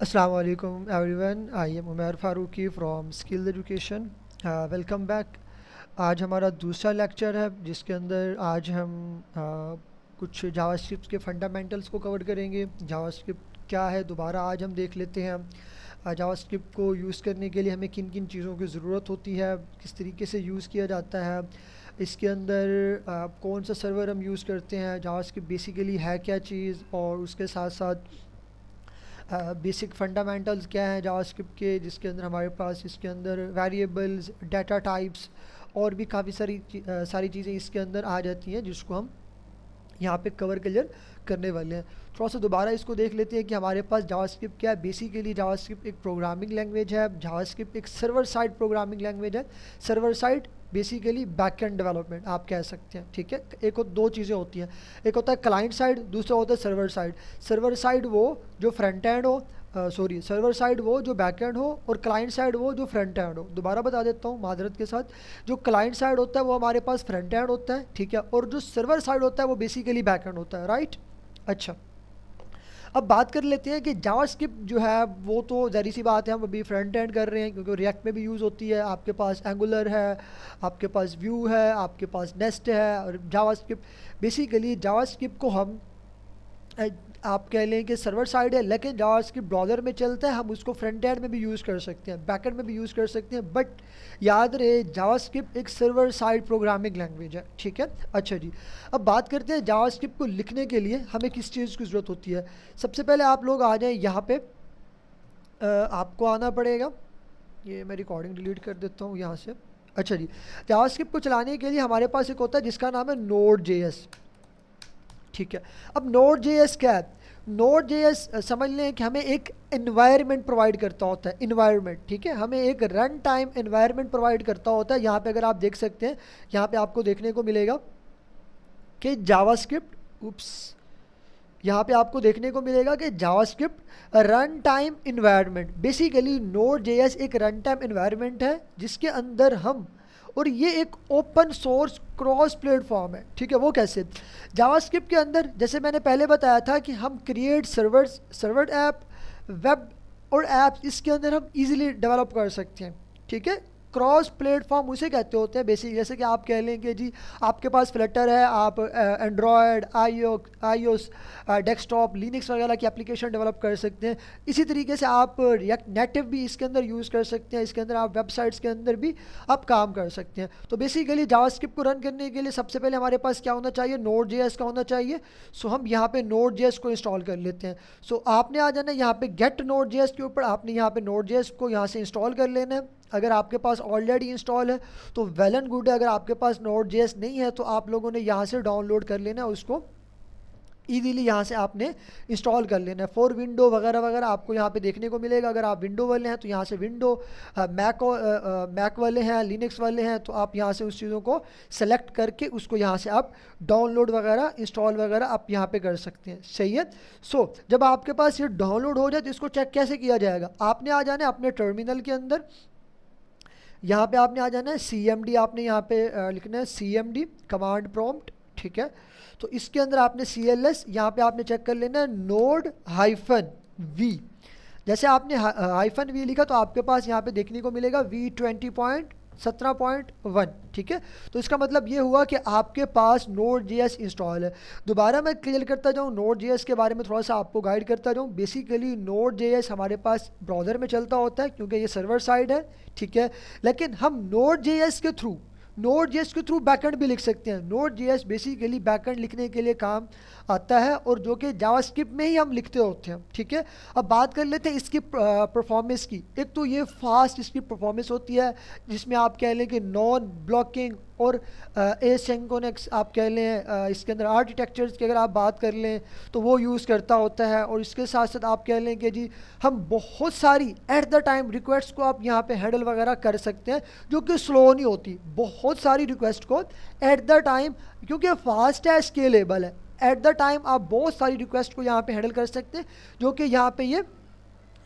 Assalamu alaikum everyone. I am Umair Faruqi from Skill Education. Welcome back. आज हमारा दूसरा lecture है जिसके अंदर आज हम कुछ जावास्क्रिप्ट के फंडामेंटल्स को कवर करेंगे। जावास्क्रिप्ट क्या है दोबारा आज हम देख लेते हैं। जावास्क्रिप्ट को यूज़ करने के लिए हमें किन किन चीज़ों की ज़रूरत होती है, किस तरीके से यूज़ किया जाता है, इसके अंदर कौन सा सर्वर हम यूज़ करते हैं, जावास्क्रिप्ट बेसिकली है क्या चीज़, और उसके साथ साथ बेसिक फंडामेंटल्स क्या हैं जावास्क्रिप्ट के, जिसके अंदर हमारे पास इसके अंदर वेरिएबल्स, डाटा टाइप्स और भी काफ़ी सारी चीज़ें इसके अंदर आ जाती हैं जिसको हम यहाँ पे कवर क्लियर करने वाले हैं। थोड़ा सा दोबारा इसको देख लेते हैं कि हमारे पास जावास्क्रिप्ट क्या है। बेसिकली जावास्क्रिप्ट एक प्रोग्रामिंग लैंग्वेज है। जावास्क्रिप्ट एक सर्वर साइड प्रोग्रामिंग लैंग्वेज है। Server side basically back and development आप कह सकते हैं, ठीक है। एक दो चीज़ें होती हैं, एक होता है क्लाइंट साइड, दूसरा होता है सर्वर साइड। सर्वर साइड वो जो फ्रंट एंड हो, सर्वर साइड वो जो बैक एंड हो, और क्लाइंट साइड वो जो फ्रंट एंड हो। दोबारा बता देता हूँ मादरत के साथ, जो क्लाइंट साइड होता है वो हमारे पास फ्रंट एंड होता है, ठीक है, और जो सर्वर साइड होता है वो बेसिकली बैक एंड होता है, राइट। अच्छा, अब बात कर लेते हैं कि जावास्क्रिप्ट जो है वो तो ज़ाहिर सी बात है हम अभी फ्रंट एंड कर रहे हैं क्योंकि रिएक्ट में भी यूज़ होती है। आपके पास एंगुलर है, आपके पास व्यू है, आपके पास नेस्ट है, और जावास्क्रिप्ट बेसिकली जावास्क्रिप्ट को हम अ, आप कह लें कि सर्वर साइड है, लेकिन जावास्क्रिप्ट ब्राउज़र में चलता है। हम उसको फ्रंट एंड में भी यूज़ कर सकते हैं, बैक एंड में भी यूज़ कर सकते हैं, बट याद रहे जावास्क्रिप्ट एक सर्वर साइड प्रोग्रामिंग लैंग्वेज है, ठीक है। अच्छा जी, अब बात करते हैं जावास्क्रिप्ट को लिखने के लिए हमें किस चीज़ की ज़रूरत होती है। सबसे पहले आप लोग आ जाएं यहाँ पे, आपको आना पड़ेगा। ये मैं रिकॉर्डिंग डिलीट कर देता हूँ यहाँ से। अच्छा जी, जावास्क्रिप्ट को चलाने के लिए हमारे पास एक होता है जिसका नाम है नोड जेएस, ठीक है। अब नोड जेएस क्या है? नोड जेएस समझ लें कि हमें एक इन्वायरमेंट प्रोवाइड करता होता है, इन्वायरमेंट, ठीक है, हमें एक रन टाइम इन्वायरमेंट प्रोवाइड करता होता है। यहाँ पे अगर आप देख सकते हैं, यहाँ पे आपको देखने को मिलेगा कि जावास्क्रिप्ट, उप्स, यहाँ पे आपको देखने को मिलेगा कि JavaScript run time environment, basically node JS एक रन टाइम इन्वायरमेंट है जिसके अंदर हम, और ये एक ओपन सोर्स क्रॉस प्लेटफॉर्म है, ठीक है। वो कैसे? जावास्क्रिप्ट के अंदर जैसे मैंने पहले बताया था कि हम क्रिएट सर्वर ऐप, वेब और ऐप्स इसके अंदर हम इजीली डेवलप कर सकते हैं, ठीक है। क्रॉस प्लेटफॉर्म उसे कहते होते हैं बेसिक, जैसे कि आप कह लेंगे जी आपके पास फ्लटर है, आप एंड्रॉयड, आईओएस, डेस्कटॉप, लिनक्स वगैरह की एप्लीकेशन डेवलप कर सकते हैं। इसी तरीके से आप रिएक्ट नेटिव भी इसके अंदर यूज़ कर सकते हैं। इसके अंदर आप वेबसाइट्स के अंदर भी आप काम कर सकते हैं। तो बेसिकली जावास्क्रिप्ट को रन करने के लिए सबसे पहले हमारे पास क्या होना चाहिए? नोड जेएस का होना चाहिए। सो हम यहाँ पे नोड जेएस को इंस्टॉल कर लेते हैं। सो आपने आ जाना यहाँ पे गेट नोड जेएस के ऊपर, आपने यहाँ पे नोड जेएस को यहाँ से इंस्टॉल कर लेना है। अगर आपके पास ऑलरेडी इंस्टॉल है तो वेल एंड गुड है, अगर आपके पास नोड जेएस नहीं है तो आप लोगों ने यहाँ से डाउनलोड कर लेना है, उसको ईजीली यहाँ से आपने इंस्टॉल कर लेना है। फॉर विंडो वगैरह वगैरह आपको यहाँ पे देखने को मिलेगा। अगर आप विंडो वाले हैं तो यहाँ से विंडो, मैक वाले हैं, लिनक्स वाले हैं तो आप यहाँ से उस चीज़ों को सेलेक्ट करके उसको यहाँ से आप डाउनलोड वगैरह, इंस्टॉल वगैरह आप यहाँ पे कर सकते हैं, सही है। सो जब आपके पास ये डाउनलोड हो जाए तो इसको चेक कैसे किया जाएगा? आपने आ जाना है अपने टर्मिनल के अंदर, यहाँ पे आपने आ जाना है CMD, आपने यहाँ पे लिखना है CMD कमांड प्रॉम्प्ट, ठीक है। तो इसके अंदर आपने CLS, यहाँ पे आपने चेक कर लेना है नोड हाइफन वी। जैसे आपने हाइफन वी लिखा तो आपके पास यहाँ पे देखने को मिलेगा V20.17.1, ठीक है। तो इसका मतलब ये हुआ कि आपके पास नोड जेएस इंस्टॉल है। दोबारा मैं क्लियर करता जाऊँ नोड जेएस के बारे में, थोड़ा सा आपको गाइड करता जाऊँ। बेसिकली नोड जेएस हमारे पास ब्राउज़र में चलता होता है क्योंकि ये सर्वर साइड है, ठीक है, लेकिन हम नोड जेएस के थ्रू बैकएंड भी लिख सकते हैं। नोड जेएस बेसिकली बैकएंड लिखने के लिए काम आता है, और जो कि जावास्क्रिप्ट में ही हम लिखते होते हैं, ठीक है। अब बात कर लेते हैं इसकी परफॉर्मेंस की। एक तो ये फास्ट इसकी परफॉर्मेंस होती है जिसमें आप कह लें कि नॉन ब्लॉकिंग और एसिंक्रोनस आप कह लें, इसके अंदर आर्किटेक्चर्स की अगर आप बात कर लें तो वो यूज़ करता होता है। और इसके साथ साथ आप कह लें कि जी हम बहुत सारी एट द टाइम रिक्वेस्ट को आप यहाँ पे हैंडल वगैरह कर सकते हैं, जो कि स्लो नहीं होती। बहुत सारी रिक्वेस्ट को एट द टाइम, क्योंकि फास्ट है, स्केलेबल है, एट द टाइम आप बहुत सारी रिक्वेस्ट को यहाँ पे हैंडल कर सकते हैं, जो कि यहाँ पे ये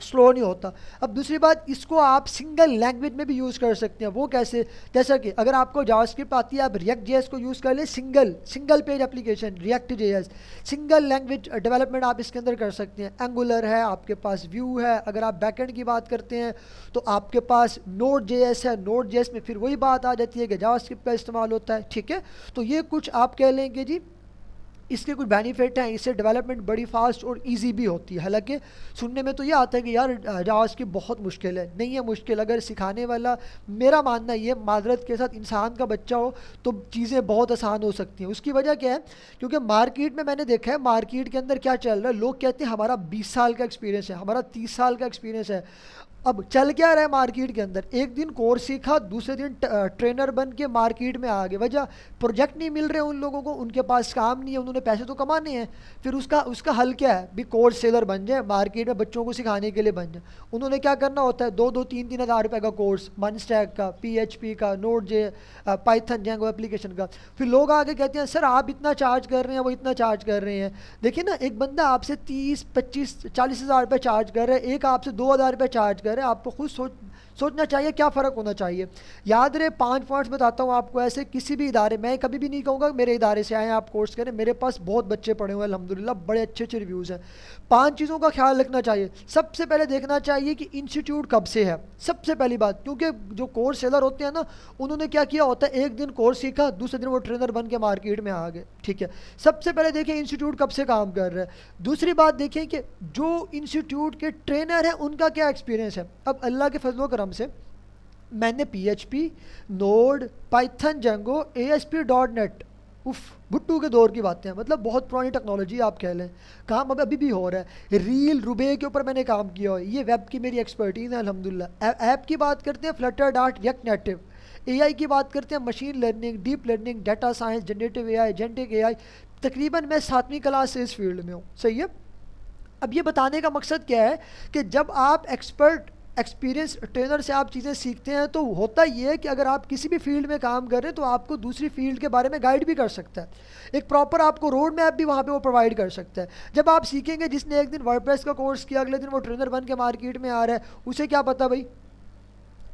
स्लो नहीं होता। अब दूसरी बात, इसको आप सिंगल लैंग्वेज में भी यूज़ कर सकते हैं। वो कैसे? जैसा कि अगर आपको जावास्क्रिप्ट आती है, आप रिएक्ट जेएस को यूज़ कर ले, single single page application react JS, single language development आप इसके अंदर कर सकते हैं। एंगुलर है आपके पास, व्यू है। अगर आप बैकएंड की बात करते हैं तो आपके पास नोड जेएस है, नोड जेएस में फिर वही बात आ जाती है कि जावास्क्रिप्ट का इस्तेमाल होता है। ठीक है, तो ये कुछ आप कह लेंगे जी इसके कुछ बेनिफिट हैं, इससे डेवलपमेंट बड़ी फास्ट और इजी भी होती है। हालांकि सुनने में तो ये आता है कि यार जावास्क्रिप्ट बहुत मुश्किल है। नहीं है मुश्किल, अगर सिखाने वाला, मेरा मानना ये माजरत के साथ इंसान का बच्चा हो तो चीज़ें बहुत आसान हो सकती हैं। उसकी वजह क्या है? क्योंकि मार्केट में मैंने देखा है, मार्केट के अंदर क्या चल रहा है, लोग कहते हैं हमारा 20 साल का एक्सपीरियंस है, हमारा 30 साल का एक्सपीरियंस है। अब चल क्या रहा है मार्केट के अंदर, एक दिन कोर्स सीखा, दूसरे दिन ट्रेनर बन के मार्केट में आ गए। वजह प्रोजेक्ट नहीं मिल रहे उन लोगों को, उनके पास काम नहीं है, उन्होंने पैसे तो कमाने हैं। फिर उसका उसका हल क्या है? भी कोर्स सेलर बन जाए, मार्केट में बच्चों को सिखाने के लिए बन जाए। उन्होंने क्या करना होता है, 2-3 हज़ार रुपये का कोर्स, मन स्टैक का, PHP का, नोड जे, पाइथन जैंगो एप्लीकेशन का। फिर लोग आगे कहते हैं सर आप इतना चार्ज कर रहे हैं, वो इतना चार्ज कर रहे हैं। देखिए ना, एक बंदा आपसे 30-25-40 हज़ार रुपये चार्ज कर रहा है, एक आपसे 2 हज़ार रुपये चार्ज कर रहा है। आपको खुद सोचना चाहिए क्या फ़र्क होना चाहिए। याद रहे, 5 पॉइंट्स बताता हूँ आपको। ऐसे किसी भी इदारे, मैं कभी भी नहीं कहूँगा मेरे इदारे से आए आप कोर्स करें, मेरे पास बहुत बच्चे पढ़े हुए हैं अल्हम्दुलिल्लाह, बड़े अच्छे अच्छे रिव्यूज़ हैं। 5 चीज़ों का ख्याल रखना चाहिए। सबसे पहले देखना चाहिए कि इंस्टीट्यूट कब से है, सबसे पहली बात। क्योंकि जो कोर्स सेलर होते हैं ना, उन्होंने क्या किया होता है, एक दिन कोर्स सीखा, दूसरे दिन वो ट्रेनर बन के मार्केट में आ गए। ठीक है, सबसे पहले देखें इंस्टीट्यूट कब से काम कर रहा है। दूसरी बात देखें कि जो इंस्टीट्यूट के ट्रेनर हैं उनका क्या एक्सपीरियंस है। अब अल्लाह के फजलो करम से मैंने PHP, node, Python Django, ASP.NET, उफ, भुट्टू के दौर की बातें हैं, मतलब बहुत पुरानी टेक्नोलॉजी आप कह लें, काम अब अभी भी हो रहा है। रील रुबे के ऊपर मैंने काम किया है, ये वेब की मेरी एक्सपर्टीज़ है अल्हम्दुलिल्लाह। ऐप की बात करते हैं, Flutter dart, react native. AI की बात करते हैं, machine learning, deep learning, data science, generative AI, genetic AI। तकरीबन मैं 7वीं क्लास से इस फील्ड में हूँ। सही है। अब ये बताने का मकसद क्या है कि जब आप एक्सपर्ट एक्सपीरियंस ट्रेनर से आप चीज़ें सीखते हैं तो होता ये है कि अगर आप किसी भी फील्ड में काम कर रहे हैं तो आपको दूसरी फील्ड के बारे में गाइड भी कर सकता है, एक प्रॉपर आपको रोड मैप भी वहाँ पे वो प्रोवाइड कर सकता है। जब आप सीखेंगे, जिसने एक दिन वर्डप्रेस का कोर्स किया, अगले दिन वो ट्रेनर बन के मार्केट में आ रहा है, उसे क्या पता भाई,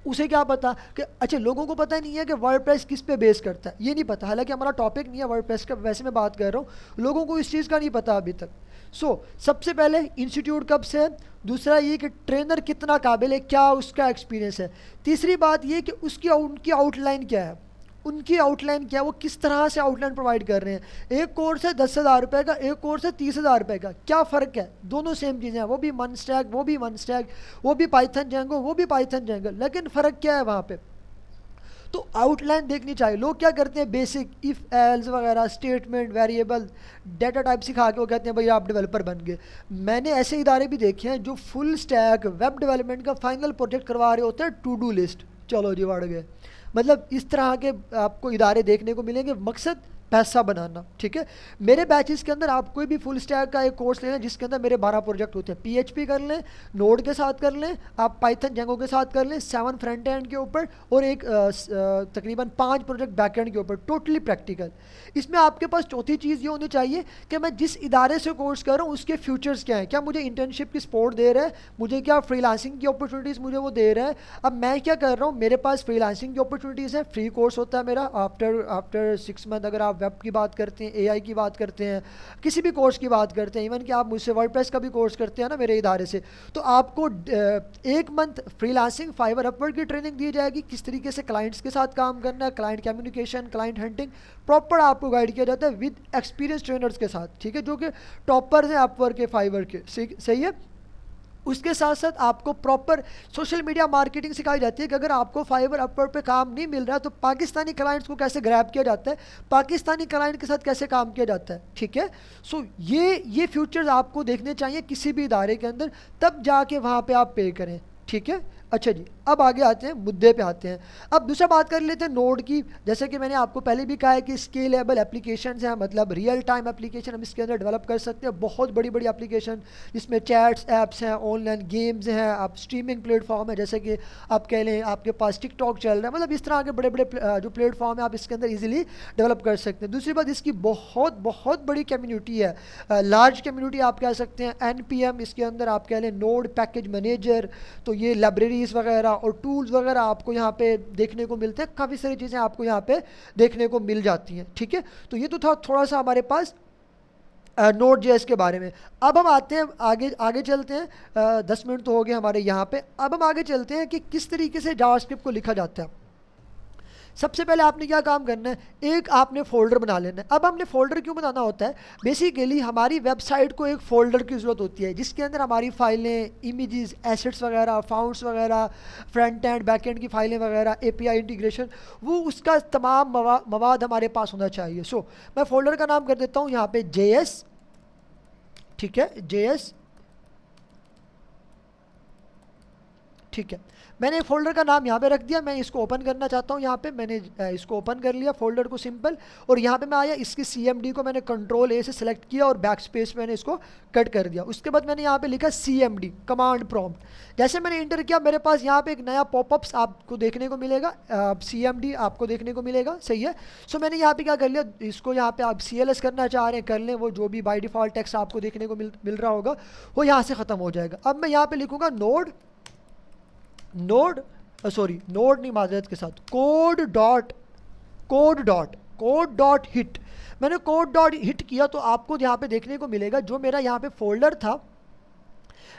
उसे क्या पता कि अच्छा, लोगों को पता नहीं है कि वर्डप्रेस किस पे बेस करता है, ये नहीं पता। हालांकि हमारा टॉपिक नहीं है वर्डप्रेस का, वैसे मैं बात कर रहा हूँ, लोगों को इस चीज़ का नहीं पता अभी तक। सबसे पहले इंस्टीट्यूट कब से है, दूसरा ये कि ट्रेनर कितना काबिल है, क्या उसका एक्सपीरियंस है। तीसरी बात ये कि उनकी आउटलाइन क्या है, उनकी आउटलाइन क्या है, वो किस तरह से आउटलाइन प्रोवाइड कर रहे हैं। एक कोर्स है 10,000 रुपये का, एक कोर्स है 30,000 रुपये का, क्या फ़र्क है? दोनों सेम चीज़ें हैं, वो भी मन स्टैक, वो भी मन स्टैक, वो भी पाइथन जैंगो, वो भी पाइथन जैंगो, लेकिन फ़र्क क्या है वहाँ पे? तो आउटलाइन देखनी चाहिए। लोग क्या करते हैं, बेसिक इफ़ एल्स वगैरह, स्टेटमेंट, वेरिएबल, डाटा टाइप सिखा के वो कहते हैं भाई आप डेवलपर बन गए। मैंने ऐसे इदारे भी देखे हैं जो फुल स्टैक वेब डेवलपमेंट का फाइनल प्रोजेक्ट करवा रहे होते हैं, टू डू लिस्ट, चलो जी बढ़ गए। मतलब इस तरह के आपको इदारे देखने को मिलेंगे, मकसद पैसा बनाना। ठीक है, मेरे बैचेस के अंदर आप कोई भी फुल स्टैक का एक कोर्स लें जिसके अंदर मेरे 12 प्रोजेक्ट होते हैं। PHP कर लें, नोड के साथ कर लें, आप पाइथन जैंगो के साथ कर लें, 7 फ्रंट एंड के ऊपर और एक तकरीबन 5 प्रोजेक्ट बैक एंड के ऊपर, टोटली प्रैक्टिकल। इसमें आपके पास चौथी चीज़ ये होनी चाहिए कि मैं जिस इदारे से कोर्स कर रहा हूँ उसके फ्यूचर्स क्या हैं, क्या मुझे इंटर्नशिप की सपोर्ट दे रहा है, मुझे क्या फ्रीलांसिंग की अपॉर्चुनिटीज़ मुझे वो दे रहा है। अब मैं क्या कर रहा हूँ, मेरे पास फ्रीलांसिंग की अपॉर्चुनिटीज़ हैं, फ्री कोर्स होता है मेरा आफ्टर 6 मंथ। अगर आप वेब की बात करते हैं, AI की बात करते हैं, किसी भी कोर्स की बात करते हैं, इवन कि आप मुझसे वर्डप्रेस का भी कोर्स करते हैं ना मेरे इदारे से, तो आपको 1 मंथ फ्रीलांसिंग, फाइवर, अपवर्ड की ट्रेनिंग दी जाएगी, किस तरीके से क्लाइंट्स के साथ काम करना है, client communication, client hunting, proper आपको गाइड किया जाता है विद एक्सपीरियंस ट्रेनर्स के साथ। ठीक है, जो कि टॉपर्स हैं अपवर्ड के, फाइवर के। सही है। उसके साथ साथ आपको प्रॉपर सोशल मीडिया मार्केटिंग सिखाई जाती है कि अगर आपको फाइवर, अपवर्ड पे काम नहीं मिल रहा तो पाकिस्तानी क्लाइंट्स को कैसे ग्रैब किया जाता है, पाकिस्तानी क्लाइंट के साथ कैसे काम किया जाता है। ठीक है, ये फ्यूचर्स आपको देखने चाहिए किसी भी इदारे के अंदर, तब जाके वहाँ पे आप पे करें। ठीक है, अच्छा जी, अब आगे आते हैं, मुद्दे पे आते हैं। अब दूसरा बात कर लेते हैं नोड की। जैसे कि मैंने आपको पहले भी कहा है कि स्केलेबल एप्लीकेशंस हैं, मतलब रियल टाइम एप्लीकेशन हम इसके अंदर डेवलप कर सकते हैं, बहुत बड़ी बड़ी एप्लीकेशन जिसमें चैट्स ऐप्स हैं, ऑनलाइन गेम्स हैं, आप स्ट्रीमिंग प्लेटफॉर्म है, जैसे कि आप कह लें आपके पास टिकटॉक चल रहा है, मतलब इस तरह के बड़े बड़े जो प्लेटफॉर्म है आप इसके अंदर ईजिली डेवलप कर सकते हैं। दूसरी बात, इसकी बहुत बहुत बड़ी कम्युनिटी है, लार्ज कम्युनिटी आप कह सकते हैं। NPM इसके अंदर आप कह लें नोड पैकेज मैनेजर, तो ये लाइब्रेरीज वगैरह और टूल्स वगैरह आपको यहाँ पे देखने को मिलते हैं, काफ़ी सारी चीज़ें आपको यहाँ पे देखने को मिल जाती हैं। ठीक है, तो ये तो था थोड़ा सा हमारे पास नोड जेएस के बारे में। अब हम आते हैं आगे, आगे चलते हैं। 10 मिनट तो हो गए हमारे यहाँ पे। अब हम आगे चलते हैं कि किस तरीके से जावास्क्रिप्ट को लिखा जाता है। सबसे पहले आपने क्या काम करना है, एक आपने फ़ोल्डर बना लेना है। अब हमने फ़ोल्डर क्यों बनाना होता है, बेसिकली हमारी वेबसाइट को एक फ़ोल्डर की ज़रूरत होती है जिसके अंदर हमारी फ़ाइलें, इमेजेस, एसेट्स वगैरह, फाउंड्स वगैरह, फ्रंट एंड बैक एंड की फ़ाइलें वगैरह, API इंटीग्रेशन, वो उसका तमाम मवाद हमारे पास होना चाहिए। सो मैं फ़ोल्डर का नाम कर देता हूँ यहाँ पे JS। ठीक है, JS। ठीक है, मैंने एक फ़ोल्डर का नाम यहाँ पे रख दिया। मैं इसको ओपन करना चाहता हूँ, यहाँ पे मैंने इसको ओपन कर लिया फ़ोल्डर को, सिंपल। और यहाँ पे मैं आया, इसकी CMD को मैंने Ctrl+A से सिलेक्ट किया और बैक स्पेस मैंने इसको कट कर दिया। उसके बाद मैंने यहाँ पे लिखा CMD, कमांड प्रॉम्प्ट। जैसे मैंने इंटर किया, मेरे पास यहाँ पे एक नया पॉपअप्स आपको देखने को मिलेगा, CMD आपको देखने को मिलेगा, सही है। सो मैंने यहाँ पे क्या कर लिया, इसको यहाँ पे आप CLS करना चाह रहे हैं कर लें, वो जो भी बाई डिफ़ॉल्ट टेक्स्ट आपको देखने को मिल रहा होगा वो यहाँ से ख़त्म हो जाएगा। अब मैं यहाँ पे लिखूँगा नोड नहीं, माजरत के साथ, कोड डॉट हिट। मैंने कोड डॉट हिट किया तो आपको यहाँ पे देखने को मिलेगा जो मेरा यहाँ पे फोल्डर था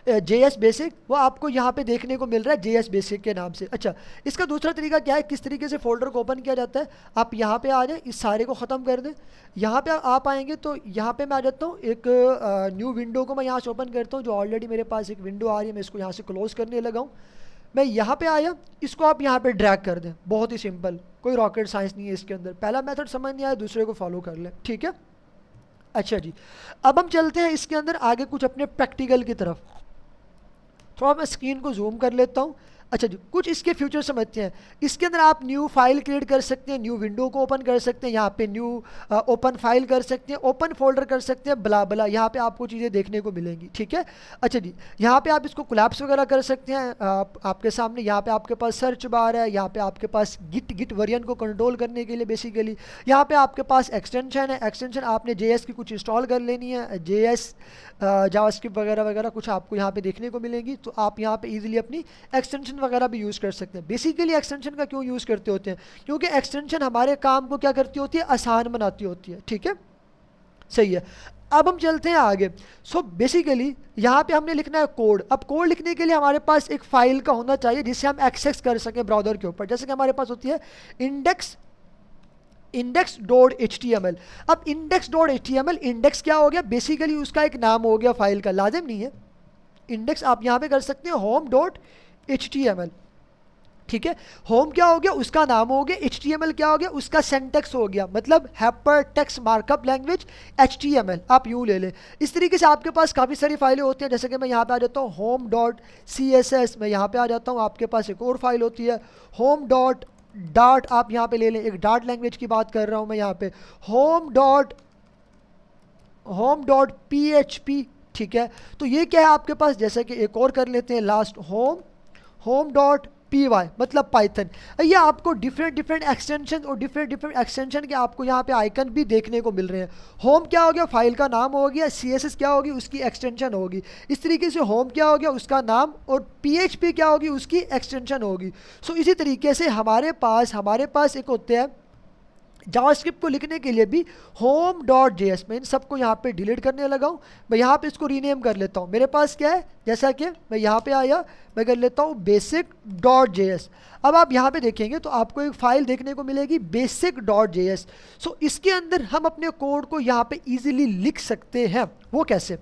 JS बेसिक, वो आपको यहाँ पे देखने को मिल रहा है JS बेसिक के नाम से। अच्छा, इसका दूसरा तरीका क्या है, किस तरीके से फोल्डर को ओपन किया जाता है। आप यहाँ पे आ जाए, इस सारे को ख़त्म कर दें। यहाँ पे आप आएंगे तो यहाँ पे मैं आ जाता हूँ, एक न्यू विंडो को मैं यहाँ से ओपन करता हूँ, जो ऑलरेडी मेरे पास एक विंडो आ रही है, मैं इसको यहाँ से क्लोज़ करने लगा हूँ। मैं यहाँ पे आया, इसको आप यहाँ पे ड्रैग कर दें, बहुत ही सिंपल, कोई रॉकेट साइंस नहीं है इसके अंदर। पहला मेथड समझ नहीं आया, दूसरे को फॉलो कर लें, ठीक है। अच्छा जी, अब हम चलते हैं इसके अंदर आगे कुछ अपने प्रैक्टिकल की तरफ। थोड़ा मैं स्क्रीन को जूम कर लेता हूँ। अच्छा जी, कुछ इसके फ्यूचर समझते हैं। इसके अंदर आप न्यू फाइल क्रिएट कर सकते हैं, न्यू विंडो को ओपन कर सकते हैं, यहाँ पे न्यू ओपन फाइल कर सकते हैं, ओपन फोल्डर कर सकते हैं, बला बला यहाँ पे आपको चीज़ें देखने को मिलेंगी, ठीक है। अच्छा जी, यहाँ पे आप इसको कोलैप्स वगैरह कर सकते हैं। आपके सामने यहाँ पे आपके पास सर्च बार है, यहाँ पे आपके पास गिट वर्जन को कंट्रोल करने के लिए बेसिकली यहाँ पे आपके पास एक्सटेंशन है। एक्सटेंशन आपने JS की कुछ इंस्टॉल कर लेनी है, JS जावास्क्रिप्ट वगैरह वगैरह कुछ आपको यहाँ पे देखने को मिलेंगी, तो आप यहाँ पे इजीली अपनी एक्सटेंशन वगैरह भी यूज़ कर सकते हैं। बेसिकली एक्सटेंशन का क्यों यूज़ करते होते हैं, क्योंकि एक्सटेंशन हमारे काम को क्या करती होती है, आसान बनाती होती है, ठीक है, सही है। अब हम चलते हैं आगे। सो बेसिकली यहाँ पे हमने लिखना है कोड। अब कोड लिखने के लिए हमारे पास एक फ़ाइल का होना चाहिए जिससे हम एक्सेस कर सकें ब्राउज़र के ऊपर। जैसे कि हमारे पास होती है index.html। अब index.html, इंडेक्स क्या हो गया, बेसिकली उसका एक नाम हो गया फाइल का, लाजिम नहीं है। इंडेक्स आप यहाँ पे कर सकते हैं home.html, ठीक है। होम क्या हो गया, उसका नाम हो गया। HTML क्या हो गया, उसका सिंटैक्स हो गया, मतलब hyper text markup language HTML, आप यूँ ले लें। इस तरीके से आपके पास काफ़ी सारी फाइलें होती हैं। जैसे कि मैं यहाँ पे आ जाता हूँ home.css, मैं यहाँ पे आ जाता हूँ, आपके पास एक और फाइल होती है home.dart, आप यहाँ पे ले लें, एक डार्ट लैंग्वेज की बात कर रहा हूँ मैं यहाँ पे, home.php, ठीक है। तो ये क्या है आपके पास, जैसे कि एक और कर लेते हैं लास्ट, home.py, मतलब पाइथन। ये आपको डिफरेंट एक्सटेंशन और डिफरेंट एक्सटेंशन के आपको यहाँ पे आइकन भी देखने को मिल रहे हैं। होम क्या हो गया, फाइल का नाम हो गया। CSS क्या होगी, उसकी एक्सटेंशन होगी। इस तरीके से होम क्या हो गया, उसका नाम, और PHP क्या होगी, उसकी एक्सटेंशन होगी। सो इसी तरीके से हमारे पास एक होते हैं जावास्क्रिप्ट को लिखने के लिए भी home.js। मैं इन सबको यहाँ पे डिलीट करने लगा हूँ। मैं यहाँ पे इसको रीनेम कर लेता हूँ। मेरे पास क्या है, जैसा कि मैं यहाँ पे आया, मैं कर लेता हूँ basic.js। अब आप यहाँ पे देखेंगे तो आपको एक फ़ाइल देखने को मिलेगी basic.js। सो इसके अंदर हम अपने कोड को यहाँ पे ईजिली लिख सकते हैं। वो कैसे?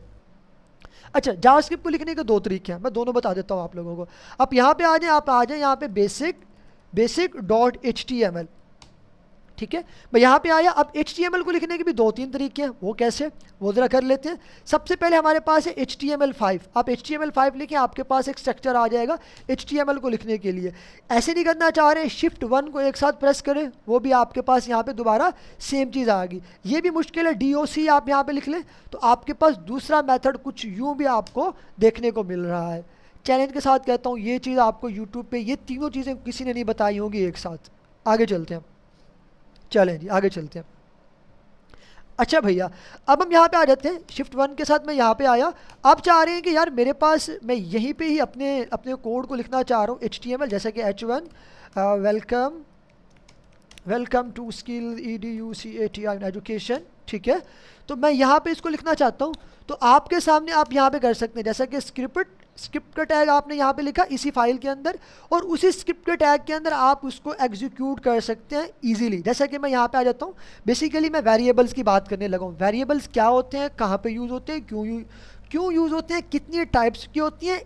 अच्छा, जावास्क्रिप्ट को लिखने के दो तरीके हैं, मैं दोनों बता देता हूँ आप लोगों को। आप यहाँ पे आ जाए, यहाँ पे basic.html, ठीक है। मैं यहाँ पे आया, अब HTML को लिखने के भी 2-3 तरीके हैं, वो कैसे, वो ज़रा कर लेते हैं। सबसे पहले हमारे पास है HTML5। आप HTML5 लिखें, आपके पास एक स्ट्रक्चर आ जाएगा HTML को लिखने के लिए। ऐसे नहीं करना चाह रहे हैं, Shift 1 को एक साथ प्रेस करें, वो भी आपके पास यहाँ पे दोबारा सेम चीज़ आ गई। ये भी मुश्किल है, DOC आप यहाँ पे लिख लें तो आपके पास दूसरा मेथड कुछ यूँ भी आपको देखने को मिल रहा है। चैलेंज के साथ कहता हूँ, ये चीज़ आपको यूट्यूब पे ये तीनों चीज़ें किसी ने नहीं बताई होंगी एक साथ। आगे चलते हैं, चलें जी आगे चलते हैं। अच्छा भैया, अब हम यहाँ पे आ जाते हैं, Shift 1 के साथ मैं यहाँ पे आया। आप चाह रहे हैं कि यार मेरे पास, मैं यहीं पे ही अपने अपने कोड को लिखना चाह रहा हूँ HTML, जैसे कि H1 welcome to skill EDUCATI education, ठीक है। तो मैं यहाँ पे इसको लिखना चाहता हूँ, तो आपके सामने आप यहाँ पे कर सकते हैं, जैसा कि स्क्रिप्ट का टैग आपने यहाँ पे लिखा इसी फाइल के अंदर, और उसी स्क्रिप्ट के टैग के अंदर आप उसको एग्जीक्यूट कर सकते हैं इजीली। जैसा कि मैं यहाँ पे आ जाता हूँ, बेसिकली मैं वेरिएबल्स की बात करने लगा हूँ। वेरिएबल्स क्या होते हैं, कहाँ पे यूज़ होते हैं, क्यों यूज़ होते हैं, कितनी टाइप्स की होती हैं,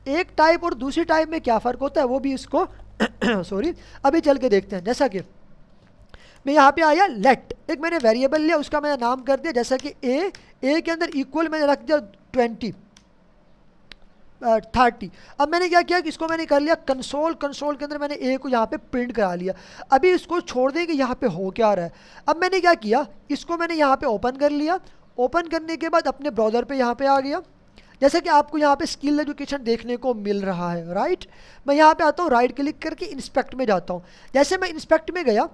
एक टाइप और दूसरी टाइप में क्या फ़र्क होता है, वो भी इसको सॉरी अभी चल के देखते हैं। जैसा कि मैं यहाँ पे आया, लेट एक मैंने वेरिएबल लिया, उसका मैंने नाम कर दिया जैसा कि ए के अंदर इक्वल मैंने रख दिया 30। अब मैंने क्या किया कि इसको मैंने कर लिया कंसोल के अंदर मैंने ए को यहाँ पे प्रिंट करा लिया। अभी इसको छोड़ दें कि यहाँ पे हो क्या रहा है। अब मैंने क्या किया, इसको मैंने यहाँ पे ओपन कर लिया। ओपन करने के बाद अपने ब्राउज़र पे यहाँ पे आ गया, जैसे कि आपको यहाँ पे स्किल एजुकेशन देखने को मिल रहा है, राइट। मैं यहाँ पे आता हूँ, राइट क्लिक करके इंस्पेक्ट में जाता हूँ। जैसे मैं इंस्पेक्ट में गया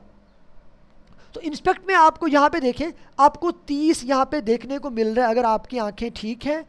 तो इंस्पेक्ट में आपको यहाँ पे देखें, आपको 30 यहाँ पे देखने को मिल रहा है। अगर आपकी आंखें ठीक हैं,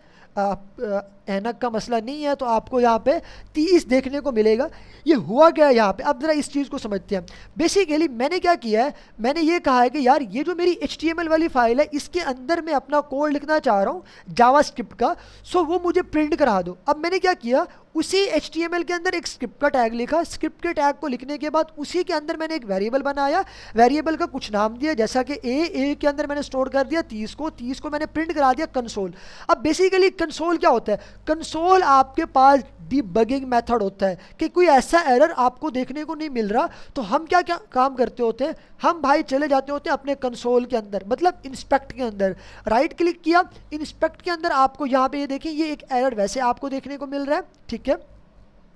ऐनक का मसला नहीं है, तो आपको यहाँ पे 30 देखने को मिलेगा। ये हुआ क्या है यहाँ पे, अब ज़रा इस चीज़ को समझते हैं। बेसिकली मैंने क्या किया है, मैंने ये कहा है कि यार ये जो मेरी HTML वाली फाइल है, इसके अंदर मैं अपना कोड लिखना चाह रहा हूँ जावास्क्रिप्ट का, सो वो मुझे प्रिंट करा दो। अब मैंने क्या किया, उसी HTML के अंदर एक स्क्रिप्ट का टैग लिखा। स्क्रिप्ट के टैग को लिखने के बाद उसी के अंदर मैंने एक वेरिएबल बनाया, वेरिएबल का कुछ नाम दिया, जैसा कि ए के अंदर मैंने स्टोर कर दिया 30 को मैंने प्रिंट करा दिया कंसोल। अब बेसिकली कंसोल क्या होता है, कंसोल आपके पास डिबगिंग मेथड होता है कि कोई ऐसा एरर आपको देखने को नहीं मिल रहा, तो हम क्या क्या काम करते होते हैं, हम भाई चले जाते होते हैं अपने कंसोल के अंदर, मतलब इंस्पेक्ट के अंदर, राइट क्लिक किया, इंस्पेक्ट के अंदर आपको यहाँ पे ये देखिए ये एक एरर वैसे आपको देखने को मिल रहा है, ठीक है।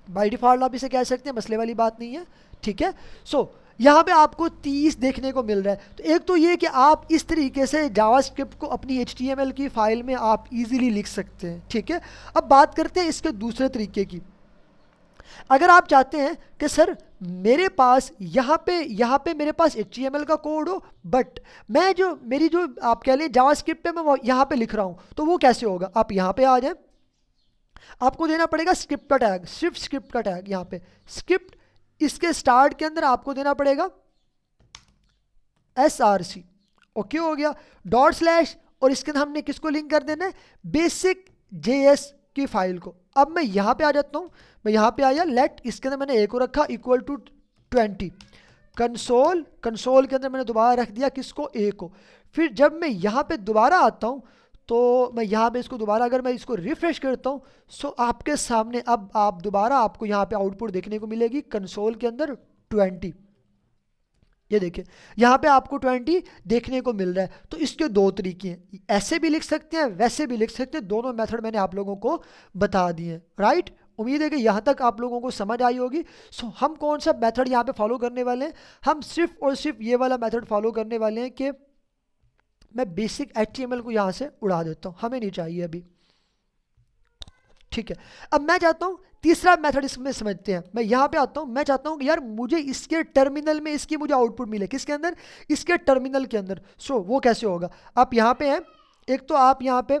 बाय डिफ़ॉल्ट आप इसे कह सकते हैं, मसले वाली बात नहीं है, ठीक है। सो यहाँ पे आपको 30 देखने को मिल रहा है। तो एक तो ये कि आप इस तरीके से जावास्क्रिप्ट को अपनी HTML की फ़ाइल में आप इजीली लिख सकते हैं, ठीक है। अब बात करते हैं इसके दूसरे तरीके की। अगर आप चाहते हैं कि सर मेरे पास यहाँ पे मेरे पास HTML का कोड हो, बट मैं जो मेरी जो आप कह लें जावास्क्रिप्ट है मैं वो यहाँ पे लिख रहा हूँ, तो वो कैसे होगा। आप यहाँ पे आ जाएं, आपको देना पड़ेगा स्क्रिप्ट का टैग, सिर्फ स्क्रिप्ट का टैग। यहाँ पे स्क्रिप्ट, इसके स्टार्ट के अंदर आपको देना पड़ेगा SRC, ओके हो गया, /, और इसके अंदर हमने किसको लिंक कर देना है, बेसिक JS की फाइल को। अब मैं यहाँ पे आ जाता हूँ, मैं यहाँ पे आया, लेट इसके अंदर मैंने A को रखा इक्वल टू 20, कंसोल के अंदर मैंने दोबारा रख दिया किसको, A को। फिर जब मैं यहाँ पे दोबारा आता हूँ, तो मैं यहाँ पे इसको दोबारा अगर मैं इसको रिफ्रेश करता हूँ, सो आपके सामने अब आप दोबारा आपको यहाँ पे आउटपुट देखने को मिलेगी कंसोल के अंदर 20। ये देखिए यहाँ पे आपको 20 देखने को मिल रहा है। तो इसके दो तरीके हैं, ऐसे भी लिख सकते हैं, वैसे भी लिख सकते हैं, दोनों मेथड मैंने आप लोगों को बता दिए हैं, राइट। उम्मीद है कि यहाँ तक आप लोगों को समझ आई होगी। सो हम कौन सा मेथड यहाँ पे फॉलो करने वाले हैं, हम सिर्फ और सिर्फ ये वाला मेथड फॉलो करने वाले हैं कि मैं बेसिक HTML को यहाँ से उड़ा देता हूँ, हमें नहीं चाहिए अभी, ठीक है। अब मैं चाहता हूँ तीसरा मेथड इसमें समझते हैं। मैं यहाँ पे आता हूँ, मैं चाहता हूँ कि यार मुझे इसके टर्मिनल में इसकी मुझे आउटपुट मिले, किसके अंदर, इसके टर्मिनल के अंदर। सो वो कैसे होगा, आप यहाँ पे हैं, एक तो आप यहाँ पे